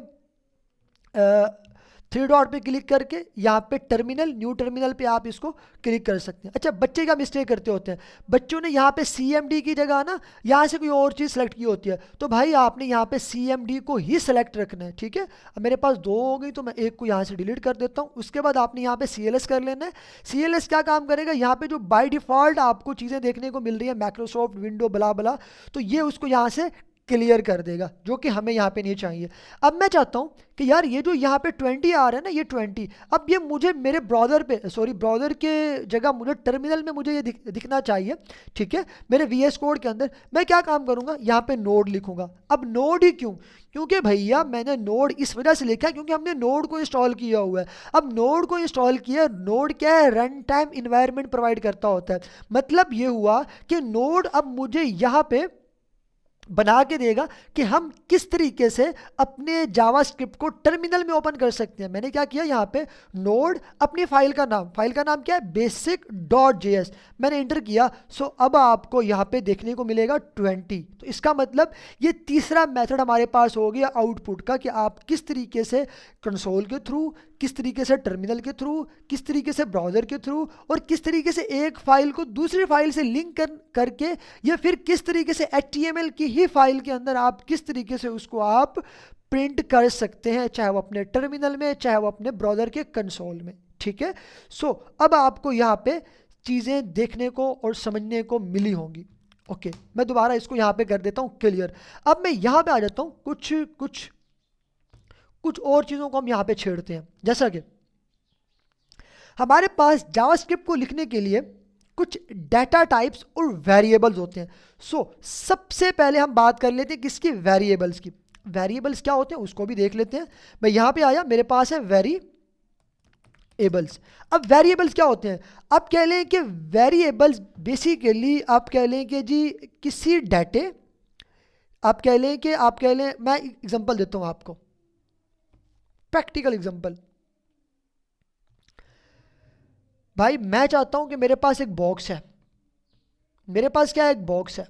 3 डॉट पे क्लिक करके यहाँ पे टर्मिनल, न्यू टर्मिनल पे आप इसको क्लिक कर सकते हैं। अच्छा बच्चे क्या मिस्टेक करते होते हैं, बच्चों ने यहाँ पे CMD की जगह ना यहाँ से कोई और चीज़ सेलेक्ट की होती है, तो भाई आपने यहाँ पे CMD को ही सेलेक्ट रखना है, ठीक है। अब मेरे पास 2 हो गई तो मैं एक को यहाँ से डिलीट कर देता हूँ। उसके बाद आपने यहाँ पे CLS कर लेना है। CLS क्या काम करेगा, यहाँ पे जो बाय डिफ़ॉल्ट आपको चीज़ें देखने को मिल रही है माइक्रोसॉफ्ट विंडो बला बला, तो ये उसको यहाँ से क्लियर कर देगा, जो कि हमें यहाँ पे नहीं चाहिए। अब मैं चाहता हूँ कि यार ये जो यहाँ पे 20 आ रहा है ना, ये 20, अब ये मुझे मेरे ब्राउज़र पे, सॉरी ब्राउज़र के जगह मुझे टर्मिनल में मुझे ये दिखना चाहिए, ठीक है। मेरे VS कोड के अंदर मैं क्या काम करूँगा, यहाँ पे नोड लिखूँगा। अब नोड ही क्यों, क्योंकि भैया मैंने नोड इस वजह से लिखा है क्योंकि हमने नोड को इंस्टॉल किया हुआ है। अब नोड को इंस्टॉल किया, नोड क्या है, रन टाइम इन्वायरमेंट प्रोवाइड करता होता है। मतलब ये हुआ कि नोड अब मुझे यहाँ पे बना के देगा कि हम किस तरीके से अपने जावास्क्रिप्ट को टर्मिनल में ओपन कर सकते हैं। मैंने क्या किया, यहाँ पे नोड, अपनी फाइल का नाम क्या है, basic.js, मैंने इंटर किया। सो अब आपको यहाँ पे देखने को मिलेगा 20। तो इसका मतलब ये तीसरा मेथड हमारे पास हो गया आउटपुट का, कि आप किस तरीके से कंसोल के थ्रू, किस तरीके से टर्मिनल के थ्रू, किस तरीके से ब्राउज़र के थ्रू, और किस तरीके से एक फाइल को दूसरी फाइल से लिंक करके, या फिर किस तरीके से HTML की ही फाइल के अंदर आप किस तरीके से उसको आप प्रिंट कर सकते हैं, चाहे वो अपने टर्मिनल में, चाहे वो अपने ब्राउज़र के कंसोल में, ठीक है। सो अब आपको यहाँ पे चीज़ें देखने को और समझने को मिली होंगी। ओके, मैं दोबारा इसको यहाँ पे कर देता हूँ क्लियर। अब मैं यहाँ पे आ जाता हूँ, कुछ और चीज़ों को हम यहाँ पे छेड़ते हैं। जैसा कि हमारे पास जावास्क्रिप्ट को लिखने के लिए कुछ डाटा टाइप्स और वेरिएबल्स होते हैं। सो सबसे पहले हम बात कर लेते हैं किसकी, वेरिएबल्स की। वेरिएबल्स क्या होते हैं उसको भी देख लेते हैं। मैं यहाँ पे आया, मेरे पास है वेरिएबल्स। अब वेरिएबल्स क्या होते हैं, आप कह लें कि वेरिएबल्स बेसिकली आप कह लें कि जी किसी डाटे, आप कह लें, मैं एग्जांपल देता हूँ आपको, प्रैक्टिकल एग्जांपल। भाई मैं चाहता हूं कि मेरे पास एक बॉक्स है, मेरे पास क्या है, एक बॉक्स है।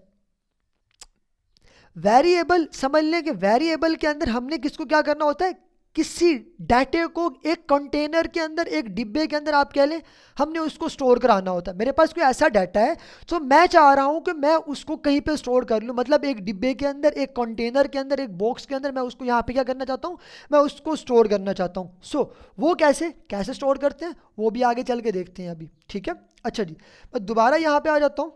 वेरिएबल समझ लें कि वेरिएबल के अंदर हमने किसको क्या करना होता है, किसी डाटे को एक कंटेनर के अंदर, एक डिब्बे के अंदर आप कह लें, हमने उसको स्टोर कराना होता है। मेरे पास कोई ऐसा डाटा है, तो मैं चाह रहा हूं कि मैं उसको कहीं पे स्टोर कर लूं, मतलब एक डिब्बे के अंदर, एक कंटेनर के अंदर, एक बॉक्स के अंदर मैं उसको यहाँ पे क्या करना चाहता हूँ, मैं उसको स्टोर करना चाहता हूँ। सो वो कैसे स्टोर करते हैं वो भी आगे चल के देखते हैं अभी, ठीक है। अच्छा जी, मैं दोबारा यहाँ पे आ जाता हूँ।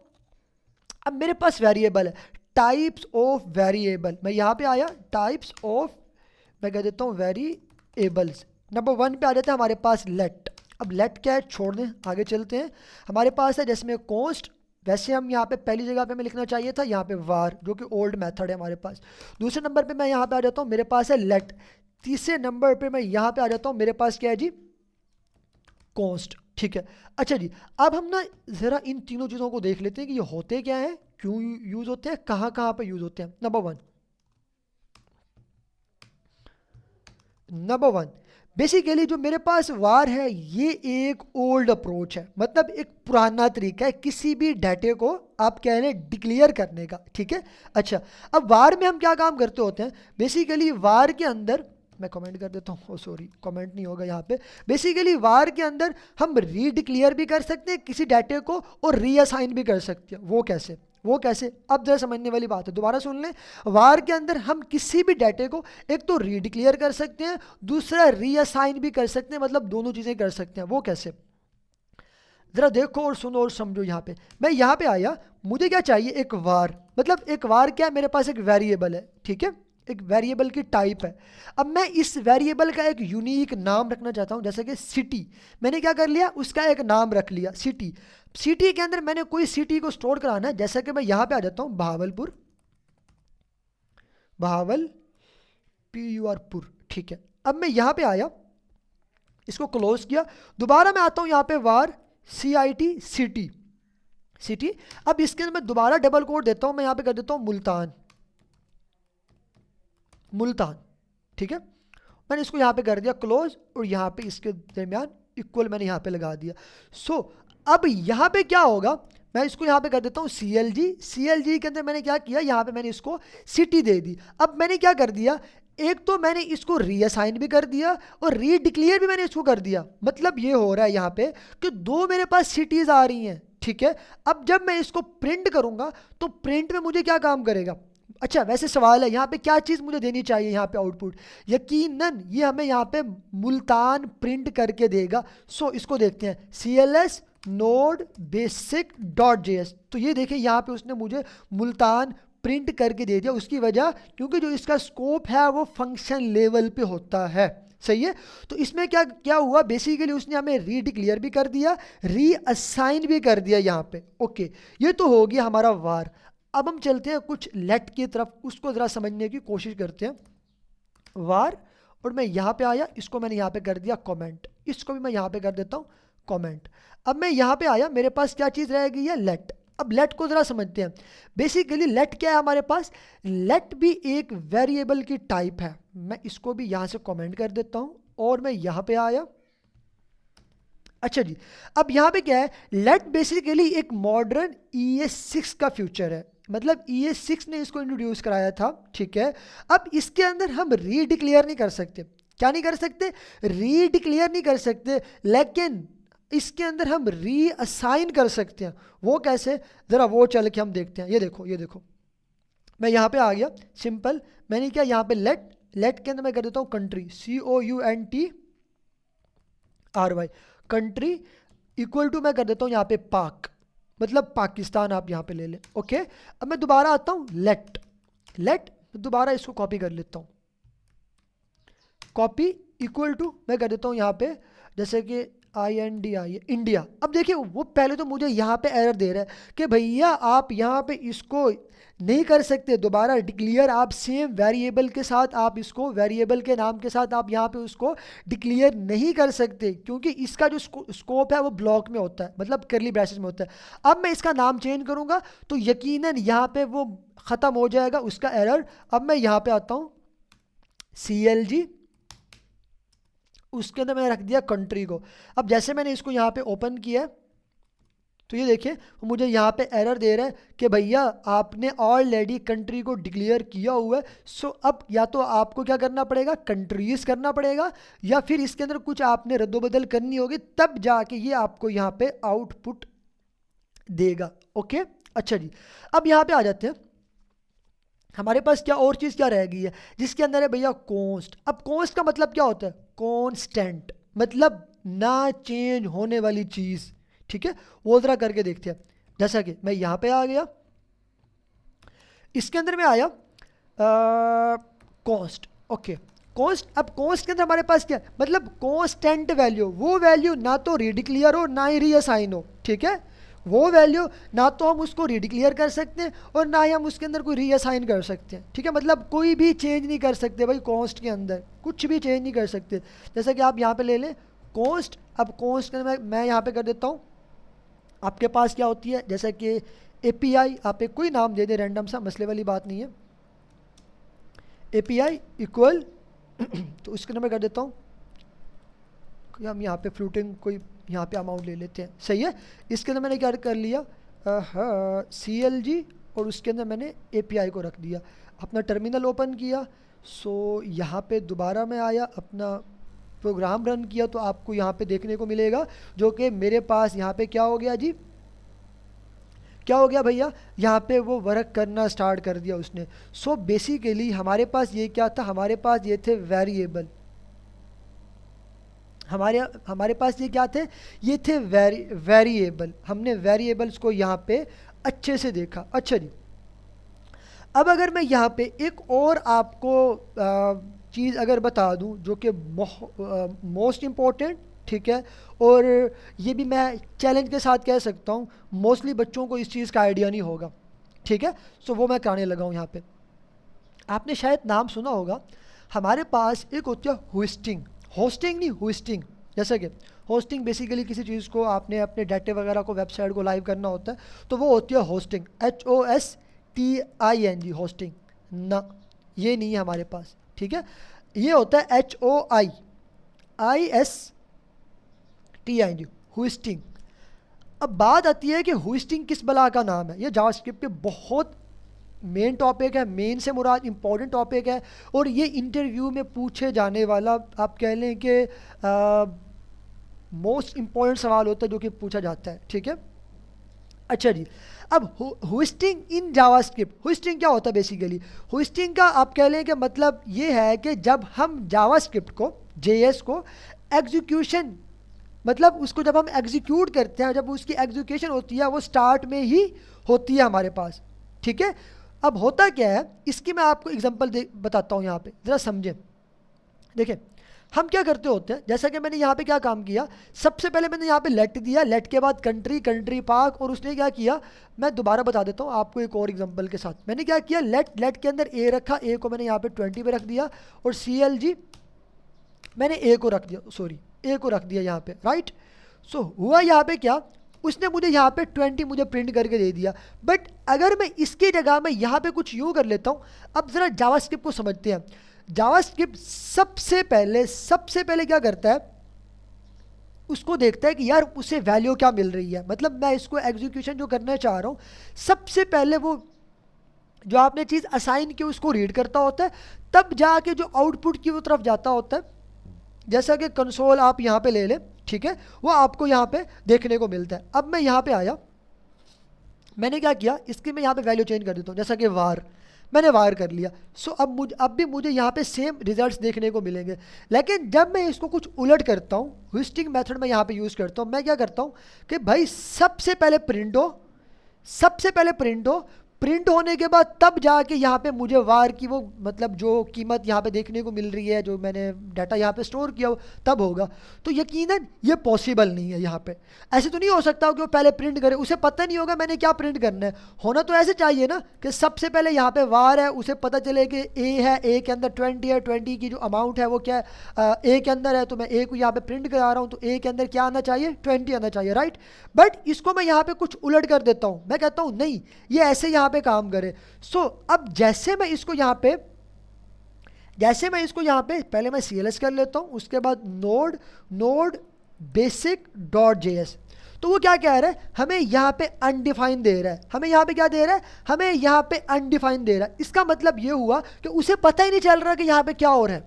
अब मेरे पास वेरिएबल है, टाइप्स ऑफ वेरिएबल, मैं यहाँ पे आया, टाइप्स ऑफ, मैं कह देता हूँ वेरिएबल्स। नंबर 1 पे आ जाता है हमारे पास लेट। अब लेट क्या है, छोड़ दें, आगे चलते हैं। हमारे पास है जैसे में कॉन्स्ट, वैसे हम यहाँ पे पहली जगह पे मैं लिखना चाहिए था यहाँ पे वार, जो कि ओल्ड मेथड है हमारे पास। दूसरे नंबर पे मैं यहाँ पे आ जाता हूँ, मेरे पास है लेट। तीसरे नंबर पे मैं यहाँ पे आ जाता हूँ, मेरे पास क्या है जी, कॉन्स्ट, ठीक है। अच्छा जी, अब हम ना ज़रा इन तीनों चीज़ों को देख लेते हैं कि ये होते क्या हैं, क्यों यूज़ होते हैं, कहाँ कहाँ पे यूज़ होते हैं। नंबर वन बेसिकली जो मेरे पास वार है, ये एक ओल्ड अप्रोच है, मतलब एक पुराना तरीका है किसी भी डाटे को आप कह लें डिक्लेयर करने का, ठीक है। अच्छा, अब वार में हम क्या काम करते होते हैं, बेसिकली वार के अंदर, मैं कमेंट कर देता हूँ, सॉरी कमेंट नहीं होगा यहाँ पे। बेसिकली वार के अंदर हम रीडिक्लेयर भी कर सकते हैं किसी डाटे को और रीअसाइन भी कर सकते हैं। वो कैसे, अब जरा समझने वाली बात है, दोबारा सुन लें। वार के अंदर हम किसी भी डाटे को एक तो रीडिक्लेयर कर सकते हैं, दूसरा रीअसाइन भी कर सकते हैं, मतलब दोनों चीज़ें कर सकते हैं। वो कैसे, ज़रा देखो और सुनो और समझो। यहाँ पे मैं यहाँ पे आया, मुझे क्या चाहिए, एक वार, मतलब एक वार क्या है, मेरे पास एक वेरिएबल है, ठीक है, एक वेरिएबल की टाइप है। अब मैं इस वेरिएबल का एक यूनिक नाम रखना चाहता हूँ, जैसे कि सिटी। मैंने क्या कर लिया, उसका एक नाम रख लिया सिटी। सिटी के अंदर मैंने कोई सिटी को स्टोर कराना है, जैसे कि मैं यहाँ पे आ जाता हूँ, पुर, ठीक है। अब मैं यहाँ पे आया, इसको क्लोज किया, दोबारा मैं आता हूँ यहाँ पे वार CIT सिटी। अब इसके अंदर मैं दोबारा डबल कोड देता हूँ, मैं यहाँ पे कर देता हूँ मुल्तान, ठीक है। मैंने इसको यहाँ पे कर दिया क्लोज, और यहाँ पे इसके दरमियान इक्वल मैंने यहाँ पे लगा दिया। सो अब यहाँ पे क्या होगा, मैं इसको यहाँ पे कर देता हूँ CLG के अंदर मैंने क्या किया, यहाँ पे मैंने इसको सिटी दे दी। अब मैंने क्या कर दिया, एक तो मैंने इसको रीअसाइन भी कर दिया और रीडिक्लेयर भी मैंने इसको कर दिया। मतलब ये हो रहा है यहाँ पे कि दो मेरे पास सिटीज़ आ रही हैं, ठीक है। अब जब मैं इसको प्रिंट करूँगा तो प्रिंट में मुझे क्या काम करेगा। अच्छा, वैसे सवाल है यहाँ पे क्या चीज़ मुझे देनी चाहिए, यहाँ पे आउटपुट यकीनन ये हमें यहाँ पे मुल्तान प्रिंट करके देगा। सो इसको देखते हैं, CLS node basic.js। तो ये देखिए यहाँ पे उसने मुझे मुल्तान प्रिंट करके दे दिया। उसकी वजह क्योंकि जो इसका स्कोप है वो फंक्शन लेवल पे होता है, सही है। तो इसमें क्या क्या हुआ, बेसिकली उसने हमें रीडिक्लेयर भी कर दिया, रीअसाइन भी कर दिया यहाँ पे। ओके, ये तो हो गया हमारा वार। अब हम चलते हैं कुछ लेट की तरफ, उसको ज़रा समझने की कोशिश करते हैं। वार, और मैं यहाँ पे आया, इसको मैंने यहाँ पे कर दिया कमेंट, इसको भी मैं यहाँ पे कर देता हूँ कमेंट। अब मैं यहाँ पे आया, मेरे पास क्या चीज़ रह गई है, लेट। अब लेट को ज़रा समझते हैं। बेसिकली लेट क्या है हमारे पास, लेट भी एक वेरिएबल की टाइप है। मैं इसको भी यहाँ से कमेंट कर देता हूँ और मैं यहाँ पे आया। अच्छा जी, अब यहाँ पे क्या है, लेट बेसिकली एक मॉडर्न ES6 का फ्यूचर है, मतलब ES6 ने इसको इंट्रोड्यूस कराया था, ठीक है। अब इसके अंदर हम रीडिक्लेयर नहीं कर सकते, क्या नहीं कर सकते, रीडिक्लेयर नहीं कर सकते, लेकिन इसके अंदर हम रीअसाइन कर सकते हैं। वो कैसे, ज़रा वो चल के हम देखते हैं। ये देखो, ये देखो, मैं यहाँ पे आ गया, सिंपल। मैंने क्या यहाँ पे लेट, लेट के अंदर मैं कर देता हूँ country, COUNTRY, country equal to मैं कर देता हूँ यहाँ पे पाक, मतलब पाकिस्तान आप यहाँ पे ले लें। ओके, अब मैं दोबारा आता हूँ लेट, लेट दोबारा इसको कॉपी कर लेता हूँ, कॉपी इक्वल टू मैं कर देता हूँ यहाँ पे जैसे कि INDI इंडिया। अब देखिए वो पहले तो मुझे यहाँ पे एरर दे रहा है कि भैया आप यहाँ पे इसको नहीं कर सकते दोबारा डिक्लेयर, आप सेम वेरिएबल के साथ आप इसको वेरिएबल के नाम के साथ आप यहाँ पे उसको डिक्लेयर नहीं कर सकते, क्योंकि इसका जो स्कोप है वो ब्लॉक में होता है, मतलब करली ब्रैसेस में होता है। अब मैं इसका नाम चेंज करूँगा तो यकीनन यहाँ पे वो ख़त्म हो जाएगा उसका एरर। अब मैं यहाँ पे आता हूँ CLG, उसके अंदर मैंने रख दिया कंट्री को। अब जैसे मैंने इसको यहाँ पे ओपन किया तो ये देखिए मुझे यहाँ पे एरर दे रहा है कि भैया आपने ऑलरेडी कंट्री को डिक्लेयर किया हुआ है। सो अब या तो आपको क्या करना पड़ेगा, कंट्रीज करना पड़ेगा, या फिर इसके अंदर कुछ आपने रद्दोबदल करनी होगी, तब जाके ये आपको यहाँ पे आउटपुट देगा। ओके, अच्छा जी, अब यहाँ पे आ जाते हैं। हमारे पास क्या और चीज़ क्या रह गई है जिसके अंदर है भैया कॉन्स्ट। अब कॉन्स्ट का मतलब क्या होता है, कॉन्स्टेंट, मतलब ना चेंज होने वाली चीज़, ठीक है। वो ज़रा करके देखते हैं। जैसा कि मैं यहाँ पे आ गया, इसके अंदर में आया कॉस्ट। ओके, कॉस्ट, अब कॉस्ट के अंदर हमारे पास क्या है, मतलब कॉन्स्टेंट वैल्यू, वो वैल्यू ना तो रीडिक्लेयर हो ना ही रीअसाइन हो, ठीक है। वो वैल्यू ना तो हम उसको रीडिक्लेयर कर सकते हैं और ना ही हम उसके अंदर कोई रीअसाइन कर सकते हैं, ठीक है। मतलब कोई भी चेंज नहीं कर सकते भाई, कॉस्ट के अंदर कुछ भी चेंज नहीं कर सकते। जैसा कि आप यहाँ पे ले लें कॉस्ट, अब कॉस्ट के अंदर मैं यहाँ पे कर देता हूँ, आपके पास क्या होती है, जैसा कि API, आप एक कोई नाम दे दें रैंडम सा, मसले वाली बात नहीं है। API इक्वल तो उसके अंदर मैं कर देता हूँ, हम यहाँ पे फ्लूटिंग कोई यहाँ पे अमाउंट ले लेते हैं, सही है। इसके अंदर मैंने क्या कर लिया, CLG, और उसके अंदर मैंने API को रख दिया, अपना टर्मिनल ओपन किया। सो यहाँ पे दोबारा मैं आया, अपना प्रोग्राम रन किया, तो आपको यहाँ पे देखने को मिलेगा जो कि मेरे पास यहाँ पे क्या हो गया जी, क्या हो गया भैया, यहाँ पे वो वर्क करना स्टार्ट कर दिया उसने। सो बेसिकली हमारे पास ये क्या था, हमारे पास ये थे वेरिएबल, हमारे पास ये क्या थे, ये थे वेरिएबल। हमने वेरिएबल्स को यहाँ पे अच्छे से देखा। अच्छा जी, अब अगर मैं यहाँ पे एक और आपको चीज़ अगर बता दूँ जो कि मोस्ट इम्पॉर्टेंट, ठीक है, और ये भी मैं चैलेंज के साथ कह सकता हूँ मोस्टली बच्चों को इस चीज़ का आइडिया नहीं होगा, ठीक है। सो वो मैं कराने लगा हूँ यहाँ पे। आपने शायद नाम सुना होगा, हमारे पास एक होती है होस्टिंग, होस्टिंग नहीं होस्टिंग। जैसे कि होस्टिंग बेसिकली किसी चीज़ को आपने अपने डाटा वगैरह को वेबसाइट को लाइव करना होता है, तो वो होती है होस्टिंग, HOSTING, होस्टिंग ना, ये नहीं है हमारे पास, ठीक है। ये होता है HOISTING, होस्टिंग। अब बात आती है कि होस्टिंग किस बला का नाम है। ये जावास्क्रिप्ट के बहुत मेन टॉपिक है, मेन से मुराद इम्पॉर्टेंट टॉपिक है, और ये इंटरव्यू में पूछे जाने वाला आप कह लें कि मोस्ट इम्पॉर्टेंट सवाल होता है जो कि पूछा जाता है, ठीक है। अच्छा जी, अब होस्टिंग इन जावास्क्रिप्ट, होस्टिंग क्या होता है बेसिकली, होस्टिंग का आप कह लें कि मतलब ये है कि जब हम जावास्क्रिप्ट को, JS को एग्जीक्यूशन, मतलब उसको जब हम एग्जीक्यूट करते हैं, जब उसकी एग्जीक्यूशन होती है वो स्टार्ट में ही होती है हमारे पास, ठीक है। अब होता क्या है, इसकी मैं आपको एग्जांपल बताता हूँ यहाँ पे, ज़रा समझें। देखिए हम क्या करते होते हैं, जैसा कि मैंने यहाँ पे क्या काम किया, सबसे पहले मैंने यहाँ पे लेट दिया, लेट के बाद कंट्री, कंट्री पार्क, और उसने क्या किया, मैं दोबारा बता देता हूँ आपको एक और एग्जांपल के साथ। मैंने क्या किया, लेट, लेट के अंदर ए रखा, ए को मैंने यहाँ पे 20 पे रख दिया, और CLG मैंने ए को रख दिया, सॉरी ए को रख दिया यहाँ पे, राइट। सो हुआ यहाँ पे क्या, उसने मुझे यहाँ पे 20 मुझे प्रिंट करके दे दिया। बट अगर मैं इसकी जगह में यहाँ पे कुछ यूँ कर लेता हूँ, अब ज़रा जावास्क्रिप्ट को समझते हैं। जावास्क्रिप्ट सबसे पहले क्या करता है, उसको देखता है कि यार उसे वैल्यू क्या मिल रही है, मतलब मैं इसको एग्जीक्यूशन जो करना चाह रहा हूँ, सबसे पहले वो जो आपने चीज़ असाइन की उसको रीड करता होता है, तब जाके जो आउटपुट की वो तरफ जाता होता है। जैसा कि कंसोल आप यहाँ पे ले लें, ठीक है, वो आपको यहाँ पे देखने को मिलता है। अब मैं यहाँ पे आया, मैंने क्या किया, इसकी मैं यहाँ पे वैल्यू चेंज कर देता हूँ, जैसा कि वार, मैंने वार कर लिया। सो अब भी मुझे यहाँ पे सेम रिजल्ट्स देखने को मिलेंगे। लेकिन जब मैं इसको कुछ उलट करता हूँ, ट्विस्टिंग मेथड में यहाँ पे यूज़ करता हूँ, मैं क्या करता हूँ कि भाई सबसे पहले प्रिंट हो, सबसे पहले प्रिंट हो, प्रिंट होने के बाद तब जाके यहाँ पे मुझे वार की वो मतलब जो कीमत यहाँ पे देखने को मिल रही है, जो मैंने डाटा यहाँ पे स्टोर किया हो, तब होगा। तो यकीनन ये पॉसिबल नहीं है। यहाँ पे ऐसे तो नहीं हो सकता कि वो पहले प्रिंट करे, उसे पता नहीं होगा मैंने क्या प्रिंट करना है। होना तो ऐसे चाहिए ना कि सबसे पहले यहाँ पे वार है, उसे पता चले कि ए है, ए के अंदर 20 है, 20 की जो अमाउंट है वो क्या है, ए के अंदर है, तो मैं ए को यहाँ पे प्रिंट करा रहा हूँ, तो ए के अंदर क्या आना चाहिए, 20 आना चाहिए, राइट। बट इसको मैं यहाँ पे कुछ उलट कर देता हूँ, मैं कहता हूँ नहीं ये ऐसे यहाँ पे काम करे। सो अब जैसे मैं इसको यहाँ पे पहले मैं CLS कर लेता हूँ, उसके बाद नोड बेसिक डॉट JS, तो वो क्या कह रहा है, हमें यहाँ पे अनडिफाइन दे रहा है, हमें यहाँ पे क्या दे रहा है, हमें यहाँ पे अनडिफाइन दे रहा है। इसका मतलब ये हुआ कि उसे पता ही नहीं चल रहा कि यहाँ पे क्या हो रहा है,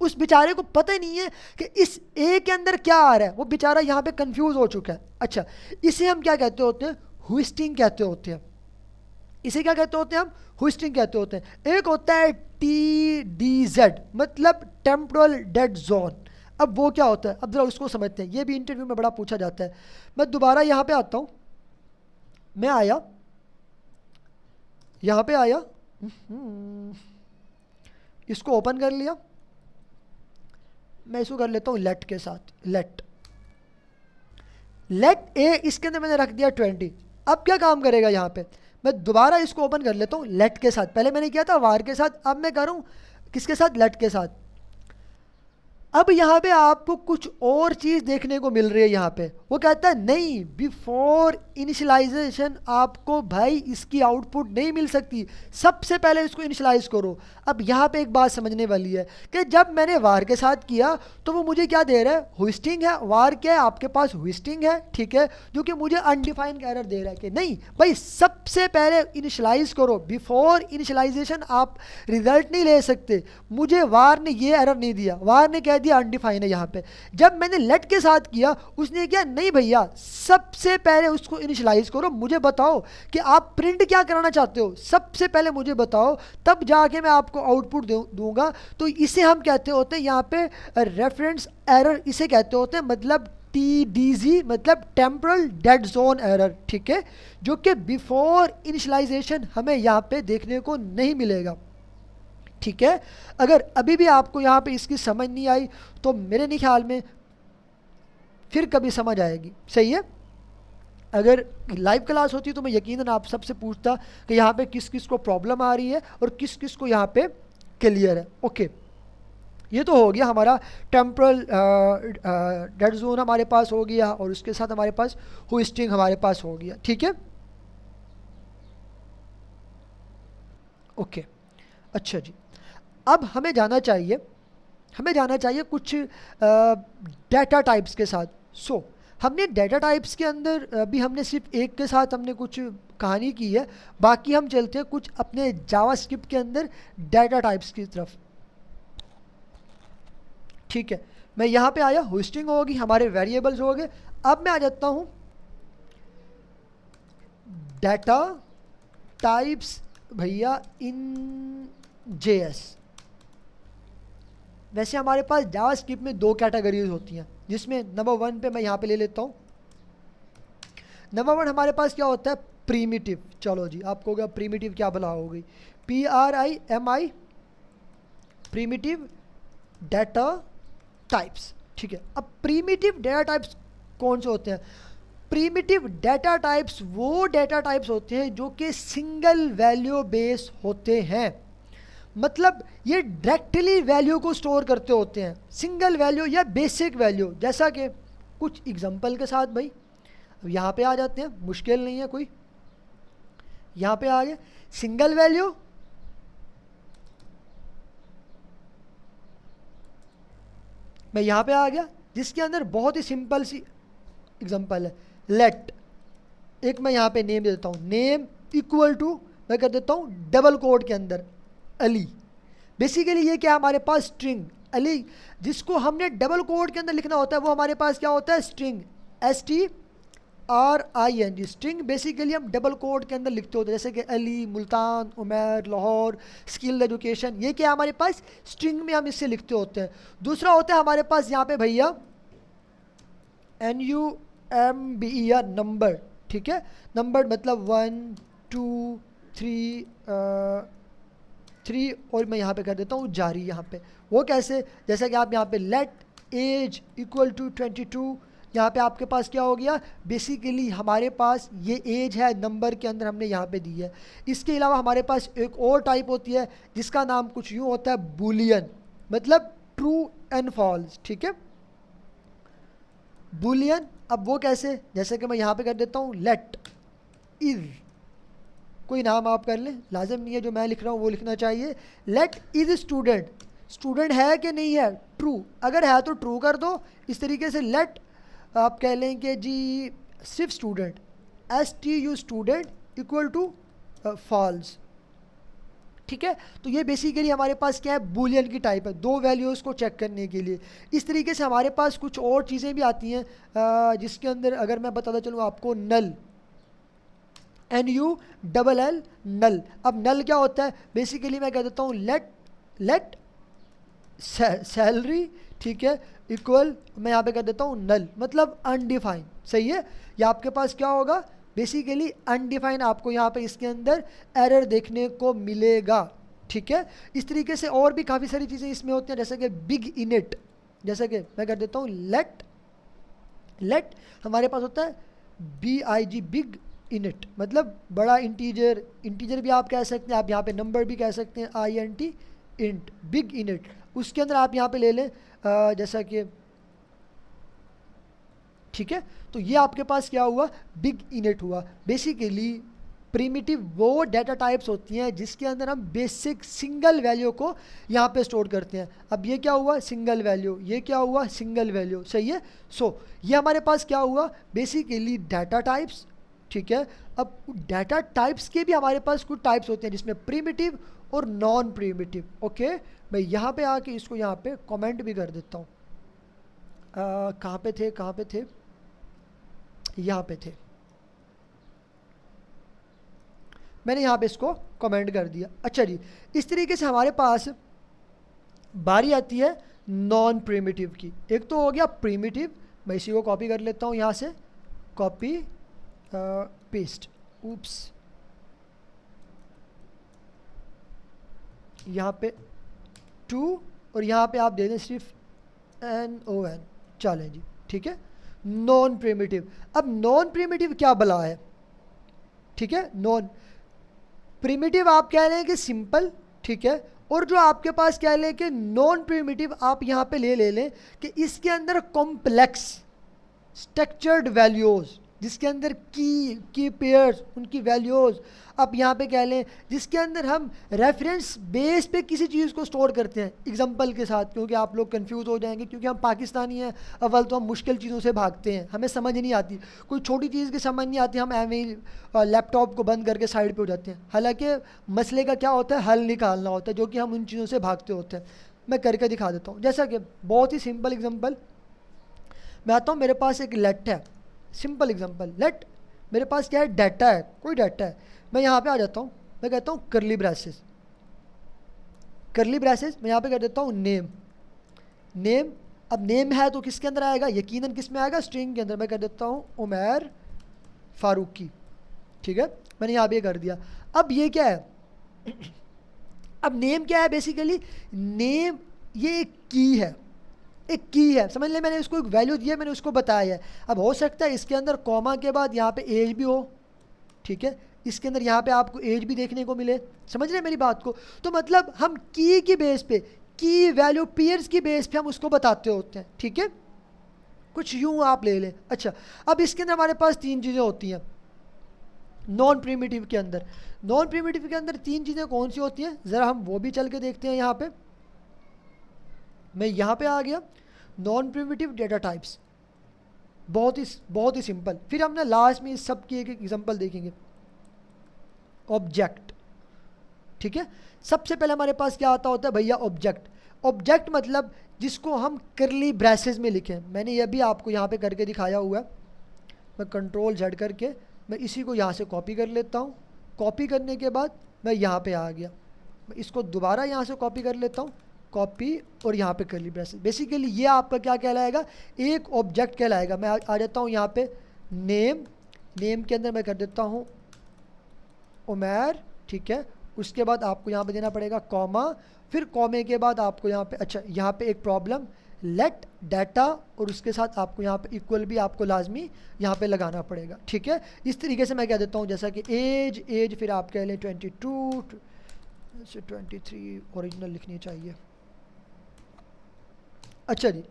उस बेचारे को पता ही नहीं है कि इस ए के अंदर क्या आ रहा है, वो बेचारा यहाँ पे कंफ्यूज हो चुका है। अच्छा, इसे हम क्या कहते होते हैं, हुइस्टिंग कहते होते हैं। इसे क्या कहते होते हैं हम, हुइस्टिंग कहते होते हैं। एक होता है TDZ, मतलब टेम्पोरल डेड जोन। अब वो क्या होता है, अब जरा उसको समझते हैं, ये भी इंटरव्यू में बड़ा पूछा जाता है। मैं दोबारा यहाँ पे आता हूँ, मैं आया यहाँ पे आया, इसको ओपन कर लिया, मैं इसको कर लेता हूँ लेट के साथ, लेट ए, इसके अंदर मैंने रख दिया 20। अब क्या काम करेगा यहाँ पे, मैं दोबारा इसको ओपन कर लेता हूँ लेट के साथ, पहले मैंने किया था वार के साथ, अब मैं करूँ किसके साथ, लेट के साथ। अब यहाँ पे आपको कुछ और चीज़ देखने को मिल रही है। यहाँ पे वो कहता है नहीं, बिफोर इनिशियलाइजेशन आपको भाई इसकी आउटपुट नहीं मिल सकती, सबसे पहले इसको इनिशियलाइज करो। अब यहाँ पे एक बात समझने वाली है कि जब मैंने वार के साथ किया तो वो मुझे क्या दे रहा है, हुइस्टिंग है। वार क्या है, आपके पास हुइस्टिंग है, ठीक है, जो कि मुझे अनडिफाइंड एरर दे रहा है कि नहीं भाई सबसे पहले इनिशियलाइज करो, बिफोर इनिशियलाइजेशन आप रिजल्ट नहीं ले सकते। मुझे वार ने ये एरर नहीं दिया, वार ने दिया अनडिफाइन है। यहाँ पे जब मैंने लेट के साथ किया, उसने किया नहीं भैया सबसे पहले उसको इनिशियलाइज करो, मुझे बताओ कि आप प्रिंट क्या कराना चाहते हो, सबसे पहले मुझे बताओ, तब जाके मैं आपको आउटपुट दूंगा। तो इसे हम कहते होते हैं यहाँ पे रेफरेंस एरर, इसे कहते होते हैं, मतलब TDZ, मतलब टेम्पोरल डेड जोन एरर, ठीक है, जो कि बिफोर इनिशियलाइजेशन हमें यहाँ पे देखने को नहीं मिलेगा, ठीक है। अगर अभी भी आपको यहाँ पे इसकी समझ नहीं आई तो मेरे नहीं ख्याल में फिर कभी समझ आएगी, सही है। अगर लाइव क्लास होती तो मैं यकीनन आप सबसे पूछता कि यहाँ पे किस किस को प्रॉब्लम आ रही है और किस किस को यहाँ पे क्लियर है। ओके, ये तो हो गया हमारा टेम्पोरल डेड जोन हमारे पास हो गया, और उसके साथ हमारे पास होस्टिंग हमारे पास हो गया, ठीक है। ओके, अच्छा जी, अब हमें जाना चाहिए कुछ डाटा टाइप्स के साथ। सो हमने डाटा टाइप्स के अंदर भी हमने सिर्फ एक के साथ हमने कुछ कहानी की है, बाकी हम चलते हैं कुछ अपने जावास्क्रिप्ट के अंदर डाटा टाइप्स की तरफ, ठीक है। मैं यहाँ पे आया, होस्टिंग होगी, हमारे वेरिएबल्स हो गए। अब मैं आ जाता हूँ डाटा टाइप्स भैया इन JS। वैसे हमारे पास जावास्क्रिप्ट में 2 कैटेगरीज होती हैं, जिसमें नंबर 1 पे मैं यहाँ पे ले लेता हूँ। नंबर 1 हमारे पास क्या होता है, प्रीमिटिव। चलो जी, आपको हो गया प्रीमिटिव क्या भला हो गई, PRIMI, प्रीमिटिव डाटा टाइप्स। ठीक है, अब प्रीमिटिव डाटा टाइप्स कौन से होते हैं? प्रीमिटिव डाटा टाइप्स वो डाटा टाइप्स होते हैं जो कि सिंगल वैल्यू बेस होते हैं, मतलब ये डायरेक्टली वैल्यू को स्टोर करते होते हैं, सिंगल वैल्यू या बेसिक वैल्यू। जैसा कि कुछ एग्जांपल के साथ भाई, अब यहाँ पे आ जाते हैं, मुश्किल नहीं है कोई। यहाँ पे आ गए सिंगल वैल्यू, मैं यहाँ पे आ गया जिसके अंदर बहुत ही सिंपल सी एग्जांपल है, लेट, एक मैं यहाँ पे नेम दे देता हूँ, नेम इक्वल टू मैं कर देता हूँ डबल कोड के अंदर अली। बेसिकली ये क्या, हमारे पास स्ट्रिंग अली जिसको हमने डबल कोड के अंदर लिखना होता है, वो हमारे पास क्या होता है, स्ट्रिंग, STRING। स्ट्रिंग बेसिकली हम डबल कोड के अंदर लिखते होते हैं, जैसे कि अली, मुल्तान, उमर, लाहौर, स्किल एजुकेशन, ये क्या हमारे पास स्ट्रिंग में हम इससे लिखते होते हैं। दूसरा होता है हमारे पास यहाँ पे भैया NUMBER, नंबर। ठीक है, नंबर मतलब 1 2 3 3, और मैं यहाँ पे कर देता हूँ जारी। यहाँ पे वो कैसे, जैसा कि आप यहाँ पे लेट एज इक्वल टू 22, यहाँ पे आपके पास क्या हो गया, बेसिकली हमारे पास ये एज है नंबर के अंदर हमने यहाँ पे दी है। इसके अलावा हमारे पास एक और टाइप होती है जिसका नाम कुछ यूँ होता है बूलियन, मतलब ट्रू एंड फॉल्स। ठीक है, बूलियन, अब वो कैसे, जैसे कि मैं यहाँ पे कर देता हूँ लेट इज, कोई नाम आप कर लें, लाजम नहीं है जो मैं लिख रहा हूँ वो लिखना चाहिए। लेट इज स्टूडेंट, स्टूडेंट है कि नहीं है, ट्रू, अगर है तो ट्रू कर दो। इस तरीके से लेट आप कह लें कि जी सिर्फ student, STU student equal to false. ठीक है, तो ये बेसिकली हमारे पास क्या है, बूलियन की टाइप है, दो वैल्यूज़ को चेक करने के लिए। इस तरीके से हमारे पास कुछ और चीज़ें भी आती हैं जिसके अंदर अगर मैं बताता चलूँ आपको, नल, NULL, नल। अब नल क्या होता है, बेसिकली मैं कह देता हूँ लेट सैलरी, ठीक है, इक्वल, मैं यहाँ पे कर देता हूँ नल, मतलब अनडिफाइन। सही है, या आपके पास क्या होगा, बेसिकली अनडिफाइन आपको यहाँ पे इसके अंदर एरर देखने को मिलेगा। ठीक है, इस तरीके से और भी काफ़ी सारी चीज़ें इसमें होती हैं, जैसे कि बिग इनिट, जैसे कि मैं कर देता हूँ लेट हमारे पास होता है BIG, बिग इनिट, मतलब बड़ा इंटीजर, इंटीजर भी आप कह सकते हैं, आप यहाँ पे नंबर भी कह सकते हैं, INT इंट, बिग इनिट। उसके अंदर आप यहाँ पे ले लें जैसा कि, ठीक है, तो ये आपके पास क्या हुआ, बिग इनिट हुआ। बेसिकली प्रीमिटिव वो डाटा टाइप्स होती हैं जिसके अंदर हम बेसिक सिंगल वैल्यू को यहाँ पे स्टोर करते हैं। अब ये क्या हुआ, सिंगल वैल्यू, ये क्या हुआ, सिंगल वैल्यू। सही है, ये हमारे पास क्या हुआ, बेसिकली डाटा टाइप्स। ठीक है, अब डाटा टाइप्स के भी हमारे पास कुछ टाइप्स होते हैं जिसमें प्रीमिटिव और नॉन प्रीमिटिव। ओके, मैं यहाँ पे आके इसको यहाँ पे कमेंट भी कर देता हूँ, कहाँ पे थे, यहाँ पे थे, मैंने यहाँ पे इसको कमेंट कर दिया। अच्छा जी, इस तरीके से हमारे पास बारी आती है नॉन प्रीमिटिव की। एक तो हो गया प्रीमिटिव, मैं इसी को कॉपी कर लेता हूँ यहाँ से, कॉपी पेस्ट, ऊप्स, यहाँ पे 2 और यहाँ पे आप दे दें सिर्फ NON, चलें जी। ठीक है, नॉन प्रीमिटिव। अब नॉन प्रीमिटिव क्या भला है, ठीक है, नॉन प्रीमिटिव आप कह लें कि सिंपल, ठीक है, और जो आपके पास कह लें कि नॉन प्रीमिटिव आप यहाँ पे ले लें कि इसके अंदर कॉम्प्लेक्स स्ट्रक्चर्ड वैल्यूज़, जिसके अंदर की पेयर्स, उनकी वैल्यूज़ आप यहाँ पे कह लें, जिसके अंदर हम रेफरेंस बेस पे किसी चीज़ को स्टोर करते हैं एग्जांपल के साथ, क्योंकि आप लोग कंफ्यूज हो जाएंगे, क्योंकि हम पाकिस्तानी हैं, अव्वल तो हम मुश्किल चीज़ों से भागते हैं, हमें समझ नहीं आती, कोई छोटी चीज़ की समझ नहीं आती, हम एवं ही लैपटॉप को बंद करके साइड पर हो जाते हैं। हालाँकि मसले का क्या होता है, हल निकालना होता है, जो कि हम उन चीज़ों से भागते होते हैं। मैं करके दिखा देता हूँ, जैसा कि बहुत ही सिंपल एग्जाम्पल मैं आता हूँ, मेरे पास एक लेट है, सिंपल एग्जांपल, लेट मेरे पास क्या है, डाटा है, कोई डाटा है, मैं यहाँ पे आ जाता हूँ, मैं कहता हूँ करली ब्रेसेस, मैं यहाँ पे कर देता हूँ नेम। अब नेम है तो किसके अंदर आएगा, यकीनन किस में आएगा, स्ट्रिंग के अंदर। मैं कर देता हूँ उमर फारूकी, ठीक है, मैंने यहाँ पे ये कर दिया। अब ये क्या है, अब नेम क्या है बेसिकली, नेम ये एक की है, एक की है, समझ ले, मैंने उसको एक वैल्यू दी है, मैंने उसको बताया है। अब हो सकता है इसके अंदर कॉमा के बाद यहाँ पे एज भी हो, ठीक है, इसके अंदर यहाँ पे आपको एज भी देखने को मिले, समझ रहे मेरी बात को। तो मतलब हम की बेस पे, की वैल्यू पेयर्स की बेस पे हम उसको बताते होते हैं, ठीक है, कुछ यूं आप ले लें। अच्छा, अब इसके अंदर हमारे पास तीन चीज़ें होती हैं नॉन प्रिमिटिव के अंदर। नॉन प्रिमिटिव के अंदर तीन चीज़ें कौन सी होती हैं, ज़रा हम वो भी चल के देखते हैं। यहाँ पे मैं यहाँ पे आ गया, नॉन प्रिमिटिव डेटा टाइप्स, बहुत ही सिंपल। फिर हमने लास्ट में इस सब की एक एग्जांपल देखेंगे। ऑब्जेक्ट, ठीक है, सबसे पहले हमारे पास क्या आता होता है भैया, ऑब्जेक्ट। ऑब्जेक्ट मतलब जिसको हम करली ब्रेसेस में लिखें, मैंने ये भी आपको यहाँ पे करके दिखाया हुआ है। मैं कंट्रोल जेड करके मैं इसी को यहाँ से कॉपी कर लेता हूँ। कॉपी करने के बाद मैं यहाँ पे आ गया, मैं इसको दोबारा यहाँ से कॉपी कर लेता हूँ, कॉपी, और यहाँ पे करली ब्रेसेस। बेसिकली ये आपका क्या कहलाएगा, एक ऑब्जेक्ट कहलाएगा। मैं आ जाता हूँ यहाँ पे नेम, नेम के अंदर मैं कर देता हूँ उमैर, ठीक है, उसके बाद आपको यहाँ पे देना पड़ेगा कॉमा, फिर कॉमे के बाद आपको यहाँ पे, अच्छा यहाँ पे एक प्रॉब्लम, लेट डाटा, और उसके साथ आपको यहाँ पे इक्वल भी आपको लाजमी यहाँ पे लगाना पड़ेगा, ठीक है। इस तरीके से मैं कह देता हूँ, जैसा कि एज फिर आप कह लें 22 से 23 ओरिजिनल लिखनी चाहिए। अच्छा जी,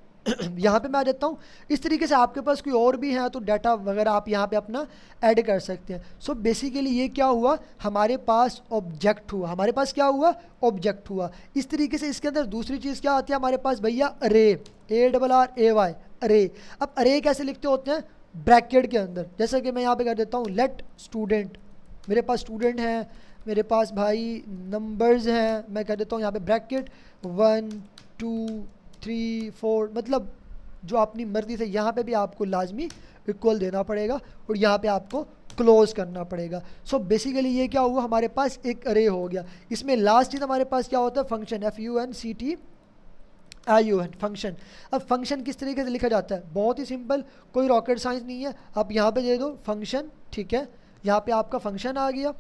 यहाँ पे मैं आ जाता हूँ। इस तरीके से आपके पास कोई और भी है तो डाटा वगैरह आप यहाँ पे अपना ऐड कर सकते हैं। सो बेसिकली ये क्या हुआ, हमारे पास ऑब्जेक्ट हुआ, हमारे पास क्या हुआ, ऑब्जेक्ट हुआ। इस तरीके से इसके अंदर दूसरी चीज़ क्या आती है हमारे पास भैया, अरे, ARRAY, अरे। अब अरे कैसे लिखते होते हैं, ब्रैकेट के अंदर। जैसे कि मैं यहाँ पर कर देता हूँ लेट स्टूडेंट, मेरे पास स्टूडेंट हैं, मेरे पास भाई नंबर्स हैं, मैं कह देता हूँ यहाँ पे ब्रैकेट 1 2 3 4, मतलब जो अपनी मर्ज़ी से यहाँ पे भी आपको लाजमी इक्वल देना पड़ेगा और यहाँ पे आपको क्लोज करना पड़ेगा। सो बेसिकली ये क्या हुआ, हमारे पास एक अरे हो गया। इसमें लास्ट चीज़ हमारे पास क्या होता है, फंक्शन, FUNCTION, फंक्शन। अब फंक्शन किस तरीके से लिखा जाता है, बहुत ही सिंपल, कोई रॉकेट साइंस नहीं है। आप यहाँ पे दे दो फंक्शन, ठीक है, यहाँ पे आपका फंक्शन आ गया।